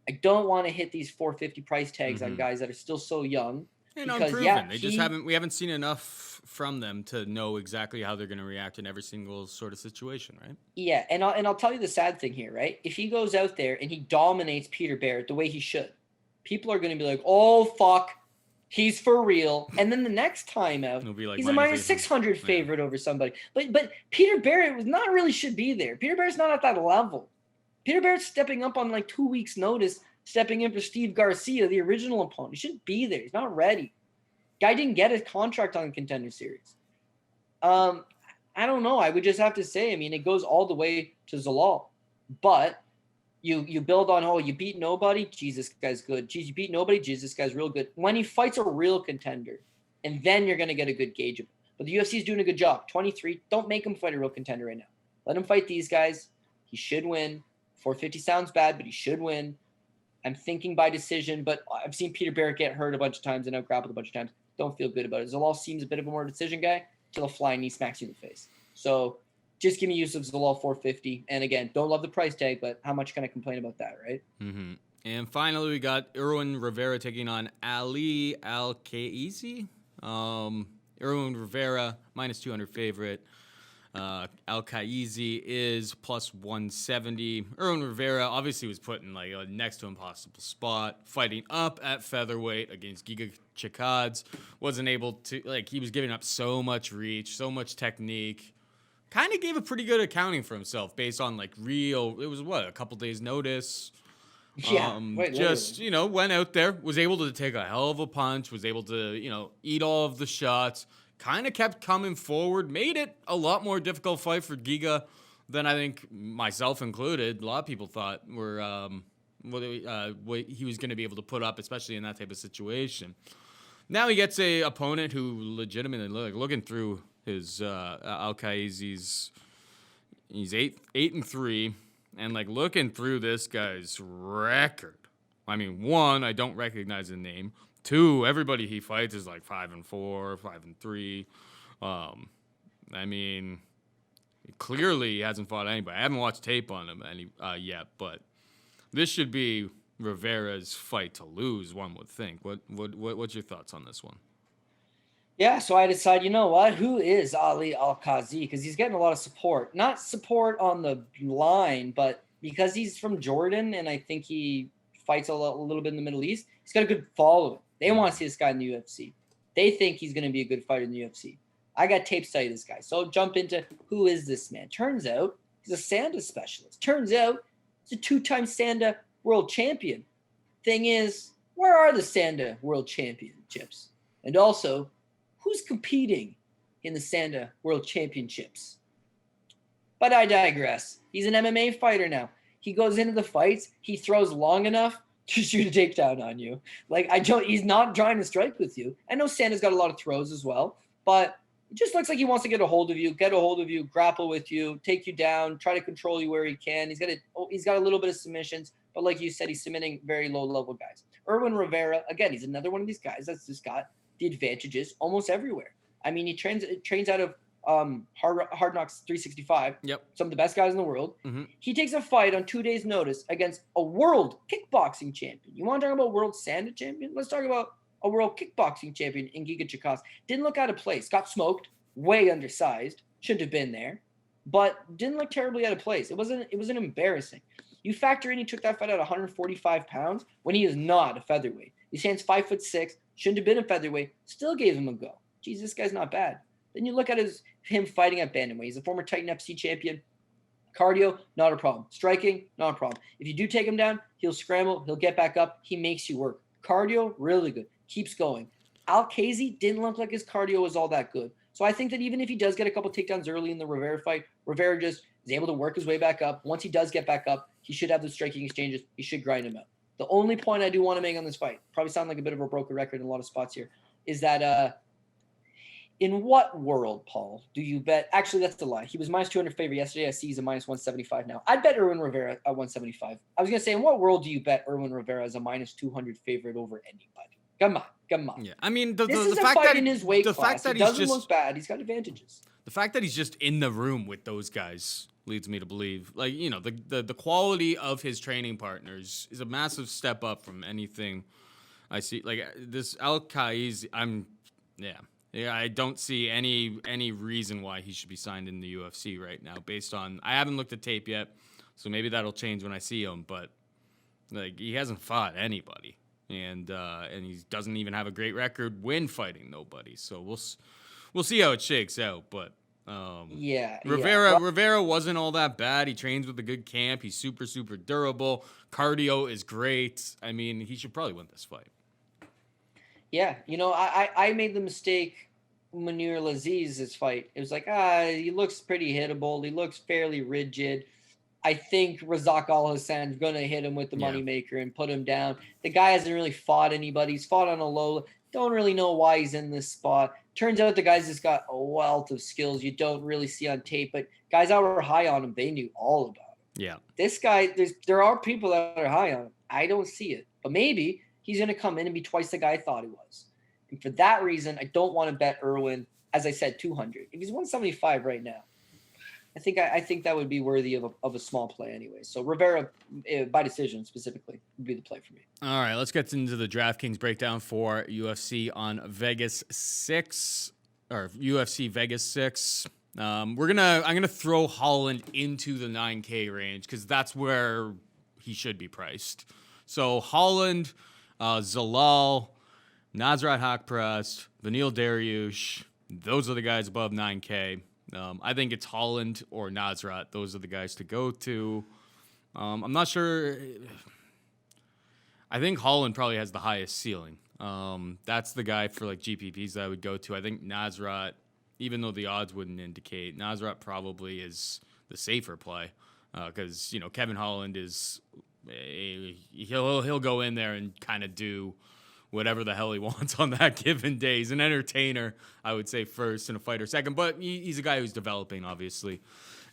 I don't want to hit these 450 price tags on guys that are still so young.
And
because,
unproven. We haven't seen enough from them to know exactly how they're going to react in every single sort of situation, right?
Yeah, and I'll tell you the sad thing here, right? If he goes out there and he dominates Peter Barrett the way he should, people are going to be like, "Oh fuck, he's for real." And then the next time out,
Like
he's a minus 600 favorite over somebody. But Peter Barrett was not really should be there. Peter Barrett's not at that level. Peter Barrett's stepping up on like 2 weeks' notice, stepping in for Steve Garcia, the original opponent. He shouldn't be there. He's not ready. Guy didn't get his contract on the Contender Series. I don't know. I would just have to say, I mean, it goes all the way to Zalal. But you build on, oh, you beat nobody? Jesus, this guy's good. Geez, you beat nobody? Jesus, this guy's real good. When he fights a real contender, and then you're going to get a good gauge of it. But the UFC is doing a good job. 23, don't make him fight a real contender right now. Let him fight these guys. He should win. 450 sounds bad, but he should win. I'm thinking by decision, but I've seen Peter Barrett get hurt a bunch of times and out-grappled a bunch of times. Don't feel good about it. Zalal seems a bit of a more decision guy till a flying knee smacks you in the face. So just give me use of Zalal 450. And again, don't love the price tag, but how much can I complain about that, right?
Mm-hmm. And finally, we got Irwin Rivera taking on Ali Al-Qaisi. Irwin Rivera, minus 200 favorite. Al-Qaisi is plus 170. Irwin Rivera obviously was put in like a next to impossible spot, fighting up at featherweight against Giga Chikadze. Wasn't able to, like, he was giving up so much reach, so much technique. Kind of gave a pretty good accounting for himself based on like it was a couple days notice.
Yeah.
Went out there, was able to take a hell of a punch, was able to, eat all of the shots. Kind of kept coming forward, made it a lot more difficult fight for Giga than I think myself included. A lot of people thought what he was going to be able to put up, especially in that type of situation. Now he gets a opponent who legitimately, looking through his Al-Qaisi's, he's 8-3, and like looking through this guy's record. I mean, one, I don't recognize the name. 2, everybody he fights is like 5-4, 5-3. I mean, clearly he hasn't fought anybody. I haven't watched tape on him yet, but this should be Rivera's fight to lose, one would think. What's your thoughts on this one?
Yeah, so I decide, you know what? Who is Ali Al-Qaisi? Because he's getting a lot of support. Not support on the line, but because he's from Jordan, and I think he fights a little bit in the Middle East, he's got a good following. They want to see this guy in the UFC. They think he's going to be a good fighter in the UFC. I got tape study this guy. So jump into who is this man. Turns out he's a Sanda specialist. Turns out he's a 2-time Sanda world champion. Thing is, where are the Sanda world championships? And also, who's competing in the Sanda world championships? But I digress. He's an MMA fighter now. He goes into the fights. He throws long enough to shoot a takedown on you. He's not trying to strike with you. I know Sanda's got a lot of throws as well, but it just looks like he wants to get a hold of you, grapple with you, take you down, try to control you where he can. He's got a little bit of submissions, but like you said, he's submitting very low-level guys. Irwin Rivera, again, he's another one of these guys that's just got the advantages almost everywhere. I mean, he trains out of Hard Knocks 365. Yep. Some of the best guys in the world. Mm-hmm. He takes a fight on 2 days' notice against a world kickboxing champion. You want to talk about world Sanda champion? Let's talk about a world kickboxing champion in Giga Chikadze. Didn't look out of place. Got smoked. Way undersized. Shouldn't have been there. But didn't look terribly out of place. It wasn't embarrassing. You factor in he took that fight at 145 pounds when he is not a featherweight. He stands 5'6", shouldn't have been a featherweight, still gave him a go. Geez, this guy's not bad. Then you look at him fighting at bantamweight. He's a former Titan FC champion. Cardio, not a problem. Striking, not a problem. If you do take him down, he'll scramble, he'll get back up, he makes you work. Cardio, really good. Keeps going. Al-Qaisi didn't look like his cardio was all that good. So I think that even if he does get a couple takedowns early in the Rivera fight, Rivera just is able to work his way back up. Once he does get back up, he should have the striking exchanges. He should grind him out. The only point I do want to make on this fight, probably sound like a bit of a broken record in a lot of spots here, is that in what world, Paul, do you bet? Actually, that's the lie. He was minus 200 favorite yesterday. I see he's a minus 175 now. I'd bet Irwin Rivera at 175. I was going to say, in what world do you bet Irwin Rivera as a minus 200 favorite over anybody? Come on.
Yeah, I mean, the
this is
fact
a fight
that
in his weight
the
class.
fact that
he doesn't look bad. He's got advantages.
the fact that he's just in the room with those guys leads me to believe, like, you know, the quality of his training partners is a massive step up from anything I see. Like this Qaisi, I don't see any reason why he should be signed in the UFC right now. Based on, I haven't looked at tape yet, so maybe that'll change when I see him. But like, he hasn't fought anybody, and he doesn't even have a great record when fighting nobody. So we'll see how it shakes out. But Rivera wasn't all that bad. He trains with a good camp. He's super durable. Cardio is great. I mean, he should probably win this fight.
Yeah, you know, I made the mistake Munir Laziz's fight. It was like, he looks pretty hittable. He looks fairly rigid. I think Razak Al-Hassan's going to hit him with the moneymaker and put him down. The guy hasn't really fought anybody. He's fought on a low. Don't really know why he's in this spot. Turns out the guy's just got a wealth of skills you don't really see on tape. But guys that were high on him, they knew all about him. Yeah. This guy, there are people that are high on him. I don't see it. But maybe he's going to come in and be twice the guy I thought he was. And for that reason, I don't want to bet Irwin, as I said, 200. If he's 175 right now, I think that would be worthy of a small play anyway. So Rivera, by decision specifically, would be the play for me.
All right, let's get into the DraftKings breakdown for UFC on Vegas 6, or UFC Vegas 6. I'm gonna throw Holland into the 9K range because that's where he should be priced. So Holland, Zalal, Nasrat Haqparast, Dariush, those are the guys above 9K. I think it's Holland or Nasrat. Those are the guys to go to. I'm not sure. I think Holland probably has the highest ceiling. That's the guy for like GPPs that I would go to. I think Nasrat, even though the odds wouldn't indicate, Nasrat probably is the safer play because, you know, Kevin Holland is he'll go in there and kind of do whatever the hell he wants on that given day. He's an entertainer, I would say, first, and a fighter second. But he's a guy who's developing, obviously,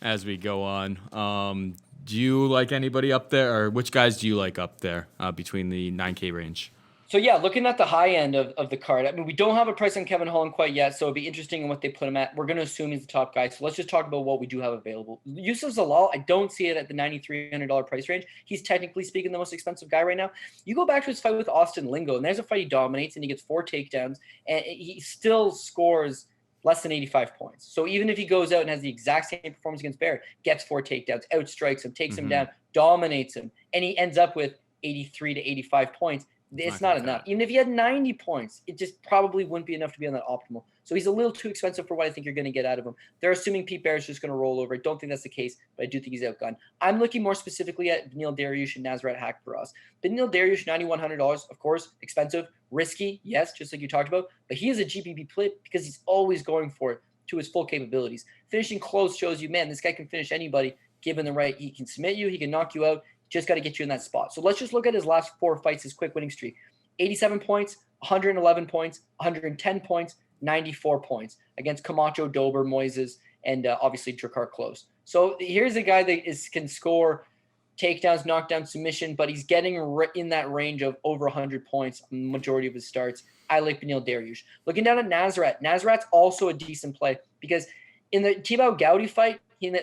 as we go on. Do you like anybody up there, or which guys do you like up there between the 9K range?
So, yeah, looking at the high end of the card, I mean, we don't have a price on Kevin Holland quite yet, so it'd be interesting in what they put him at. We're going to assume he's the top guy, so let's just talk about what we do have available. Yusuf Zalal, I don't see it at the $9,300 price range. He's technically speaking the most expensive guy right now. You go back to his fight with Austin Lingo, and there's a fight he dominates, and he gets 4 takedowns, and he still scores less than 85 points. So even if he goes out and has the exact same performance against Barrett, gets 4 takedowns, outstrikes him, takes him down, dominates him, and he ends up with 83 to 85 points, it's not enough. Even if he had 90 points, it just probably wouldn't be enough to be on that optimal. So he's a little too expensive for what I think you're going to get out of him. They're assuming Pete Barrett's just going to roll over. I don't think that's the case, but I do think he's outgunned. I'm looking more specifically at Dariush and Nasrat Haqparast. Dariush, $9,100, of course, expensive, risky, yes, just like you talked about, but he is a GPP play because he's always going for it to his full capabilities. Finishing close shows you, man, this guy can finish anybody given the right. He can submit you, he can knock you out. Just got to get you in that spot. So let's just look at his last 4 fights, his quick winning streak. 87 points, 111 points, 110 points, 94 points against Camacho, Dober, Moises, and obviously Drakkar Klose. So here's a guy that can score takedowns, knockdown, submission, but he's getting in that range of over 100 points on the majority of his starts. I like Dariush. Looking down at Nasrat. Nasrat's also a decent play because in the Tibau Gowdy fight, he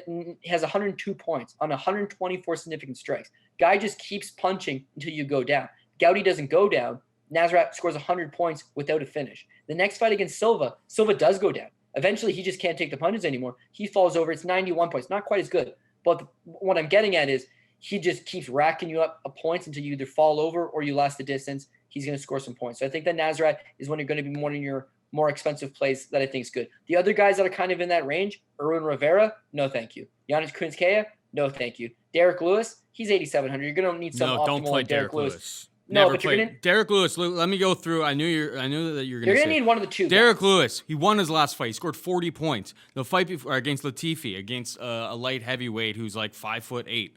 has 102 points on 124 significant strikes. Guy just keeps punching until you go down. Gowdy doesn't go down. Nasrat scores 100 points without a finish. The next fight against Silva does go down. Eventually, he just can't take the punches anymore. He falls over. It's 91 points. Not quite as good. But what I'm getting at is he just keeps racking you up points until you either fall over or you last the distance. He's going to score some points. So I think that Nasrat is one you're going to be one of your more expensive plays that I think is good. The other guys that are kind of in that range, Erwin Rivera, no thank you. Jaynes Kunitskaya, no thank you. Derek Lewis, he's 8,700. You're going to need some optimal
don't play
Derek Lewis.
No, but you're gonna Derek Lewis. Let me go through. I knew that you're gonna.
You're gonna need one of the two.
Derek Lewis. He won his last fight. He scored 40 points. The fight before against Latifi, against a light heavyweight who's like 5'8".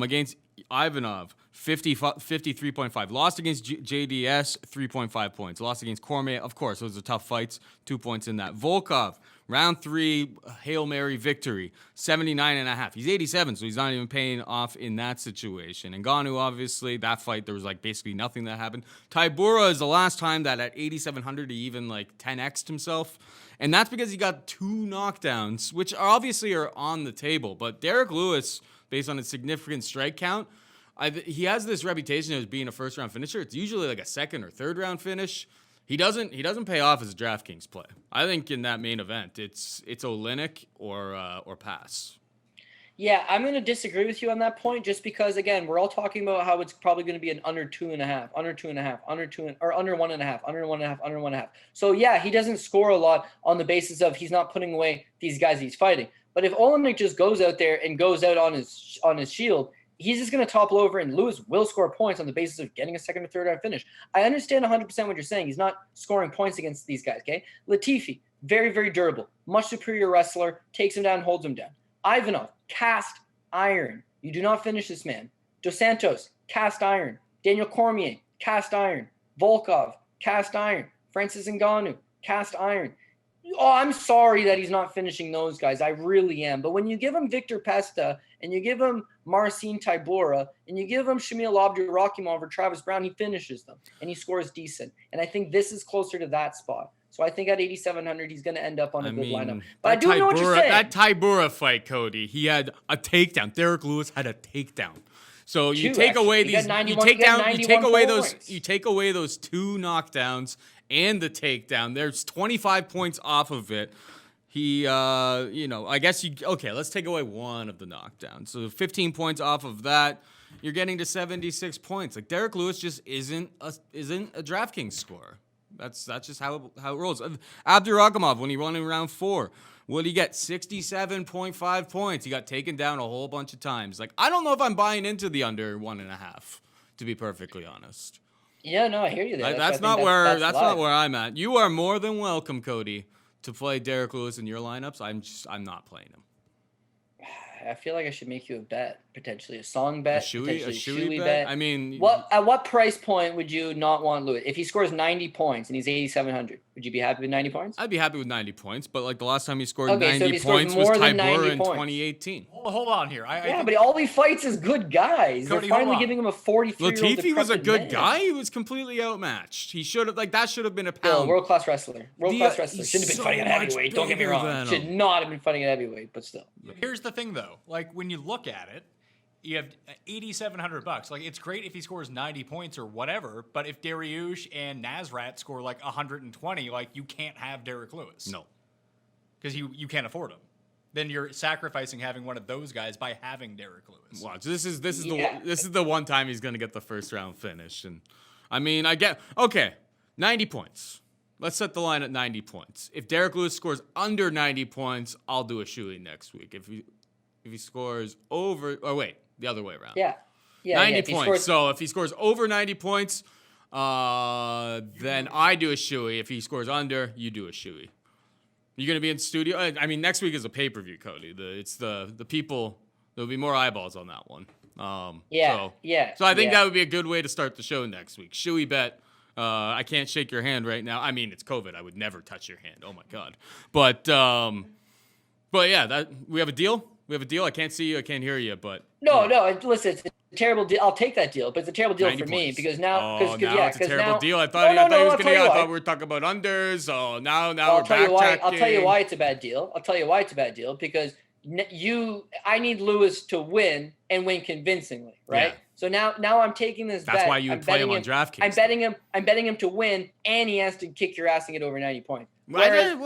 Against Ivanov, 53.5. Lost against JDS, 3.5 points. Lost against Cormier, of course, those are tough fights. 2 points in that. Volkov, round 3, Hail Mary victory, 79.5. He's 87, so he's not even paying off in that situation. And Ngannou, obviously, that fight, there was like basically nothing that happened. Tybura is the last time that at 8,700 he even like 10x'd himself. And that's because he got 2 knockdowns, which obviously are on the table. But Derek Lewis, based on his significant strike count, he has this reputation as being a first-round finisher. It's usually like a second or third-round finish. He doesn't pay off as a DraftKings play. I think in that main event, it's Oleinik or pass.
Yeah, I'm going to disagree with you on that point just because, again, we're all talking about how it's probably going to be an under 2.5, under 2.5, under 2, or under 1.5, under 1.5, under 1.5. So, yeah, he doesn't score a lot on the basis of he's not putting away these guys he's fighting. But if Oleinik just goes out there and goes out on his shield, he's just going to topple over, and Lewis will score points on the basis of getting a second or third round finish. I understand 100% what you're saying. He's not scoring points against these guys, okay? Latifi, very, very durable, much superior wrestler, takes him down, holds him down. Ivanov, cast iron. You do not finish this man. Dos Santos, cast iron. Daniel Cormier, cast iron. Volkov, cast iron. Francis Ngannou, cast iron. Oh, I'm sorry that he's not finishing those guys. I really am. But when you give him Victor Pesta and you give him Marcin Tybura and you give him Shamil Abdurakhimov or Travis Brown, he finishes them and he scores decent. And I think this is closer to that spot. So I think at 8,700, he's going to end up on a good lineup. But I do know what you're saying.
That Tybura fight, Cody, he had a takedown. Derek Lewis had a takedown. So you take away those 2 knockdowns and the takedown. There's 25 points off of it. Let's take away one of the knockdowns. So 15 points off of that, you're getting to 76 points. Like Derek Lewis just isn't a DraftKings scorer. That's just how it rolls. Abdurakhimov, when he won in round 4, what did he get? 67.5 points. He got taken down a whole bunch of times. Like, I don't know if I'm buying into the under 1.5, to be perfectly honest.
Yeah, no, I hear you there.
That's not where I'm at. You are more than welcome, Cody, to play Derek Lewis in your lineups. I'm not playing him.
I feel like I should make you a bet, potentially a song bet, potentially a shoey bet.
I mean,
at what price point would you not want Lewis? If he scores 90 points and he's 8,700, would you be happy with 90 points?
I'd be happy with 90 points, but like the last time he scored 90 points was Tybura in 2018.
Hold on here.
But all he fights is good guys.
Cody,
they're finally giving him a 43-year-old
Latifi was a good
man.
guy. He was completely outmatched. He should have that should have been a pound.
World-class wrestler. World-class wrestler. Shouldn't have been fighting at heavyweight. Don't get me wrong. Should not have been fighting at heavyweight, but still.
Here's the thing, though. Like, when you look at it, you have $8,700. Like, it's great if he scores 90 points or whatever, but if Dariush and Nasrat score like 120, like, you can't have Derek Lewis.
No.
Because you can't afford him. Then you're sacrificing having one of those guys by having Derek Lewis.
Watch. This is the one time he's gonna get the first round finish. And I mean, 90 points. Let's set the line at 90 points. If Derek Lewis scores under 90 points, I'll do a shoey next week. If he scores over, the other way around.
Yeah.
90 points. So if he scores over 90 points, then I do a shoey. If he scores under, you do a shoey. You're going to be in studio? I mean, next week is a pay-per-view, Cody. It's the people, there'll be more eyeballs on that one. So I think that would be a good way to start the show next week. Shoey bet. I can't shake your hand right now. I mean, it's COVID. I would never touch your hand. Oh, my God. But yeah, we have a deal? We have a deal? I can't see you. I can't hear you, but...
No, listen, it's a terrible deal. I'll take that deal, but it's a terrible deal for me because now...
it's a terrible deal. I thought we were talking about unders. So now we're backtracking.
I'll tell you why it's a bad deal. Because I need Lewis to win and win convincingly, right? Yeah. So now I'm taking this bet.
That's why you would play him on DraftKings.
I'm betting him to win, and he has to kick your ass and get over 90 points.
Oleinik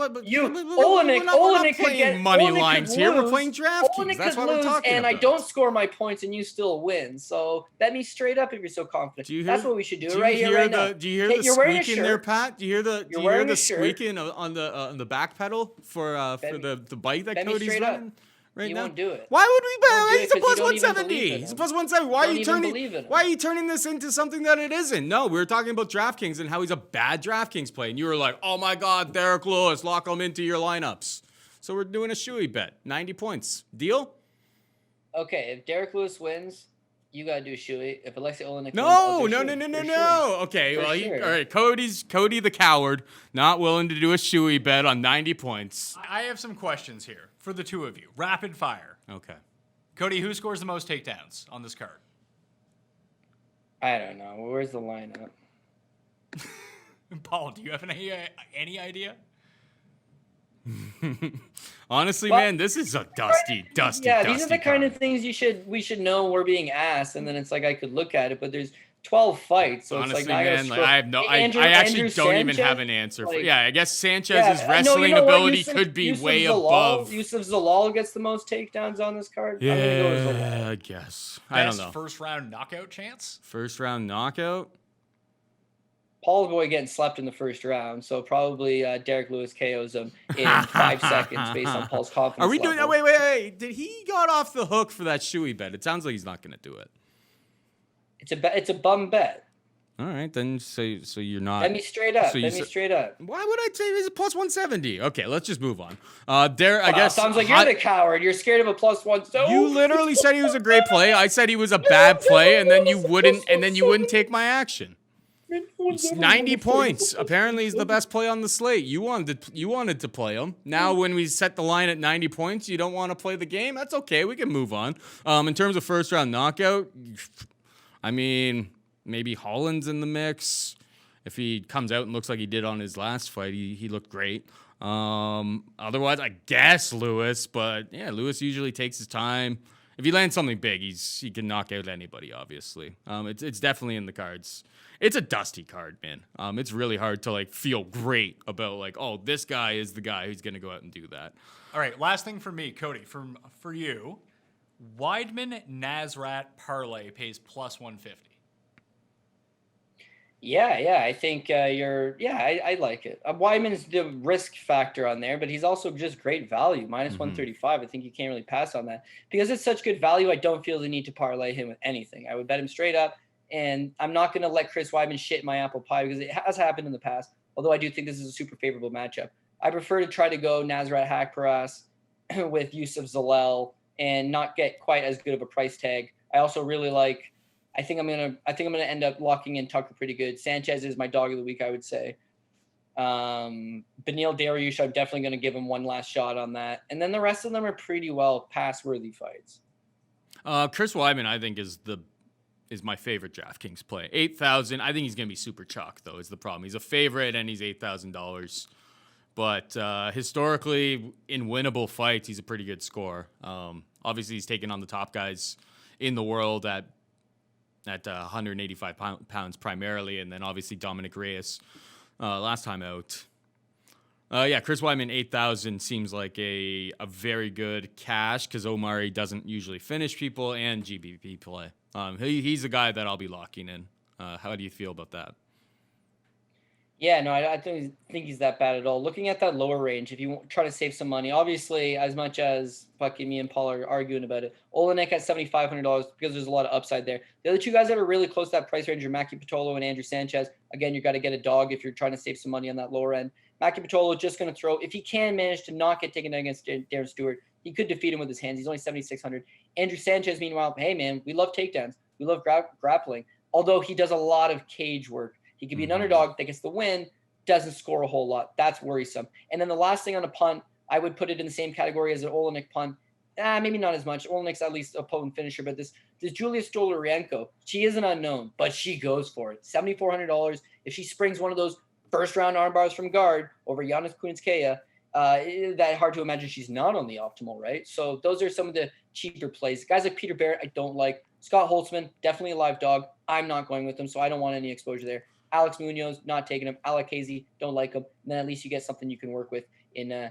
could get money lines here. We're playing DraftKings. That's what we're talking
about. And I don't score my points, and you still win. So bet me straight up if you're so confident. That's what we should do right here, right now.
Do you hear the squeaking there, Pat? Do you hear the squeaking on the back pedal for the bike that Cody's running? Right now?
Won't do it.
Why would we bet? He's a plus 170. He's a plus 170. Why are you turning this into something that it isn't? No, we were talking about DraftKings and how he's a bad DraftKings play. And you were like, oh my God, Derek Lewis, lock him into your lineups. So we're doing a shoey bet. 90 points. Deal?
Okay, if Derek Lewis wins, You gotta do Shuey. If Alexei Oleinik
No,
wins,
no,
I'll
no,
do
no,
Shuey,
no,
for
no.
sure.
Okay,
For
well,
sure.
all right. Cody the coward, not willing to do a shoey bet on 90 points.
I have some questions here for the two of you. Rapid fire.
Okay.
Cody, who scores the most takedowns on this card?
I don't know. Where's the lineup?
Paul, do you have any idea?
Honestly,
Well,
man, this is a dusty.
Yeah, these are the kind
card.
of things we should know we're being asked, and then it's like I could look at it, but there's 12 fights, so
Honestly,
it's like
man, like, I have no. I actually don't even have an answer.
Like,
Yeah, I guess Sanchez's
no,
wrestling
you know what?
ability could be way
Zalal,
above.
Yusuf Zalal gets the most takedowns on this card. I'm gonna go with Zalal.
Yeah, I guess. I don't know.
First round knockout chance?
First round knockout.
Paul's boy getting slept in the first round, so probably Derek Lewis KOs him in 5 seconds based on Paul's confidence.
Are we doing?
level.
Wait. Did he got off the hook for that shoey bet? It sounds like he's not going to do it.
It's a bum bet.
All right, then so you're not.
Bet me straight up.
So you
Bet me
said-
straight up.
Why would I say he's a plus 170? Okay, let's just move on. I guess
Sounds like you're the coward. You're scared of a plus 170.
You literally said he was a great play. I said he was a bad play, and then you wouldn't take my action. It's 90 points. Apparently, he's the best play on the slate. You wanted to play him. Now, when we set the line at 90 points, you don't want to play the game. That's okay. We can move on. In terms of first round knockout, I mean, maybe Holland's in the mix. If he comes out and looks like he did on his last fight, he looked great. Otherwise, I guess Lewis. But yeah, Lewis usually takes his time. If he lands something big, he can knock out anybody. Obviously, it's definitely in the cards. It's a dusty card, man. It's really hard to feel great about oh, this guy is the guy who's gonna go out and do that.
All right, last thing for me, Cody, for you, Weidman Nasrat parlay pays plus 150.
Yeah, I think I like it. Weidman's the risk factor on there, but he's also just great value, minus 135. I think you can't really pass on that. Because it's such good value, I don't feel the need to parlay him with anything. I would bet him straight up, and I'm not going to let Chris Weidman shit in my apple pie because it has happened in the past, although I do think this is a super favorable matchup. I prefer to try to go Nasrat Haqparast with Yusuf Zalal and not get quite as good of a price tag. I also really like I think I'm gonna end up locking in Tucker pretty good. Sanchez is my dog of the week, I would say. Beneil Dariush, I'm definitely gonna give him one last shot on that. And then the rest of them are pretty well pass-worthy fights.
Chris Weidman, I think, is my favorite DraftKings play. 8,000. I think he's gonna be super chalk though. Is the problem? He's a favorite and he's $8,000. But historically, in winnable fights, he's a pretty good score. Obviously, he's taken on the top guys in the world at 185 pounds primarily, and then obviously Dominic Reyes last time out. Chris Weidman 8,000 seems like a very good cash because Omari doesn't usually finish people and GBP play. He's a guy that I'll be locking in. How do you feel about that?
Yeah, no, I don't think he's that bad at all. Looking at that lower range, if you try to save some money, obviously, as much as Buckley, me, and Paul are arguing about it, Oleinik at $7,500 because there's a lot of upside there. The other two guys that are really close to that price range are Maki Pitolo and Andrew Sanchez. Again, you got to get a dog if you're trying to save some money on that lower end. Maki Pitolo just going to throw, if he can manage to not get taken down against Darren Stewart, he could defeat him with his hands. He's only 7,600. Andrew Sanchez, meanwhile, hey, man, we love takedowns. We love grappling, although he does a lot of cage work. He could be an underdog that gets the win, doesn't score a whole lot. That's worrisome. And then the last thing on a punt, I would put it in the same category as an Oleinik punt. Maybe not as much. Oleinik's at least a potent finisher, but this Julia Stoliarenko, she is an unknown, but she goes for it. $7,400. If she springs one of those first-round armbars from guard over Jaynes Kunitskaya, that hard to imagine she's not on the optimal, right? So those are some of the cheaper plays. Guys like Peter Barrett, I don't like. Scott Holtzman, definitely a live dog. I'm not going with him, so I don't want any exposure there. Alex Munoz, not taking him. Qaisi, don't like him. And then at least you get something you can work with in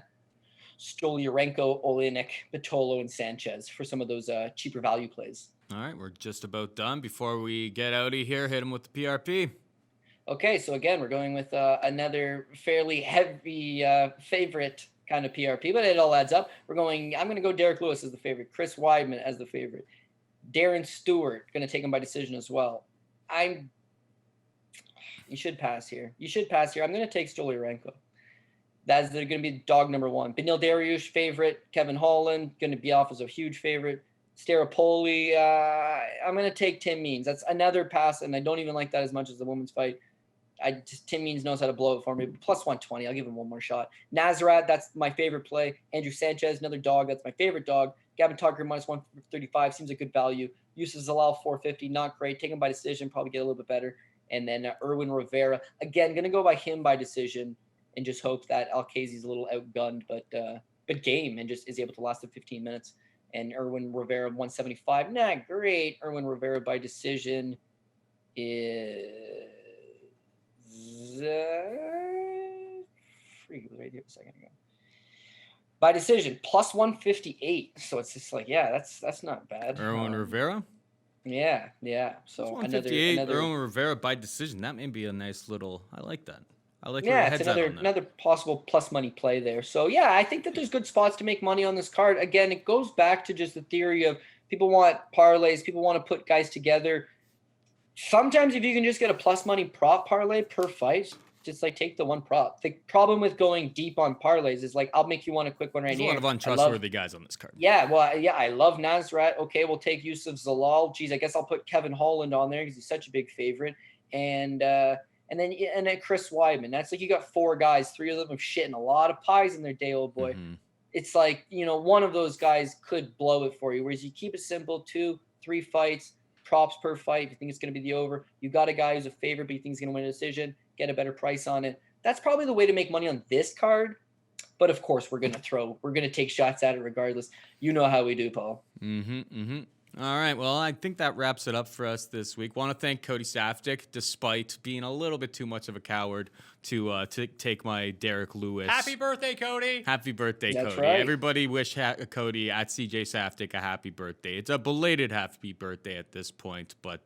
Stoliarenko, Oleinik, Pitolo, and Sanchez for some of those cheaper value plays.
All right, we're just about done. Before we get out of here, hit him with the PRP.
Okay, so again, we're going with another fairly heavy favorite kind of PRP, but it all adds up. I'm going to go Derek Lewis as the favorite, Chris Weidman as the favorite, Darren Stewart, going to take him by decision as well. You should pass here. I'm going to take Stoliarenko. That's going to be dog number one. Beneil Dariush, favorite. Kevin Holland, going to be off as a huge favorite. Staropoli. I'm going to take Tim Means. That's another pass, and I don't even like that as much as the women's fight. Tim Means knows how to blow it for me. Plus 120. I'll give him one more shot. Nazareth, that's my favorite play. Andrew Sanchez, another dog. That's my favorite dog. Gavin Tucker, minus 135. Seems a good value. Yusuf Zalal, 450. Not great. Take him by decision. Probably get a little bit better. And then Erwin Rivera. Again, going to go by him by decision and just hope that Qaisi's a little outgunned, but game and just is able to last 15 minutes. And Erwin Rivera, 175. Not great. Erwin Rivera by decision is... Freak was right here a second ago. By decision, plus 158. So it's just like, yeah, that's not bad.
Erwin Rivera?
Yeah. So
158,
another
Erwin Rivera by decision. That may be a nice little, I like that. I like
yeah,
your
it's
heads on that.
another possible plus money play there. So yeah, I think that there's good spots to make money on this card. Again, it goes back to just the theory of people want parlays, people want to put guys together. Sometimes if you can just get a plus money prop parlay per fight, just like take the one prop. The problem with going deep on parlays is like, I'll make you one a quick one right
There's
here.
a lot of untrustworthy guys on this card.
Yeah, well, yeah, I love Nazareth. Okay, we'll take Yusuf Zalal. Geez, I guess I'll put Kevin Holland on there because he's such a big favorite. And then Chris Weidman. That's like you got 4 guys, 3 of them have shit and a lot of pies in their day, old boy.
Mm-hmm.
It's like, one of those guys could blow it for you. Whereas you keep it simple, 2, 3 fights, props per fight. If you think it's going to be the over, you got a guy who's a favorite, but you think he's going to win a decision, get a better price on it. That's probably the way to make money on this card. But of course, we're going to take shots at it regardless. You know how we do, Paul.
All right, well, I think that wraps it up for us this week. Want to thank Cody Saftic, despite being a little bit too much of a coward to take my Derek Lewis.
Happy birthday, Cody.
Happy birthday,
That's
Cody.
right.
Everybody wish Cody at CJ Saftic a happy birthday. It's a belated happy birthday at this point, but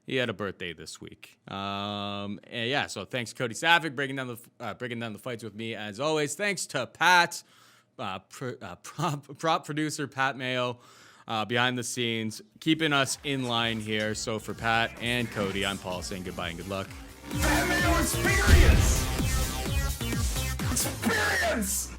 he had a birthday this week. And yeah, so thanks, Cody Saftic, breaking down the fights with me as always. Thanks to Pat, prop producer Pat Mayo. Behind the scenes, keeping us in line here. So for Pat and Cody, I'm Paul saying goodbye and good luck.
Mayo experience! Experience!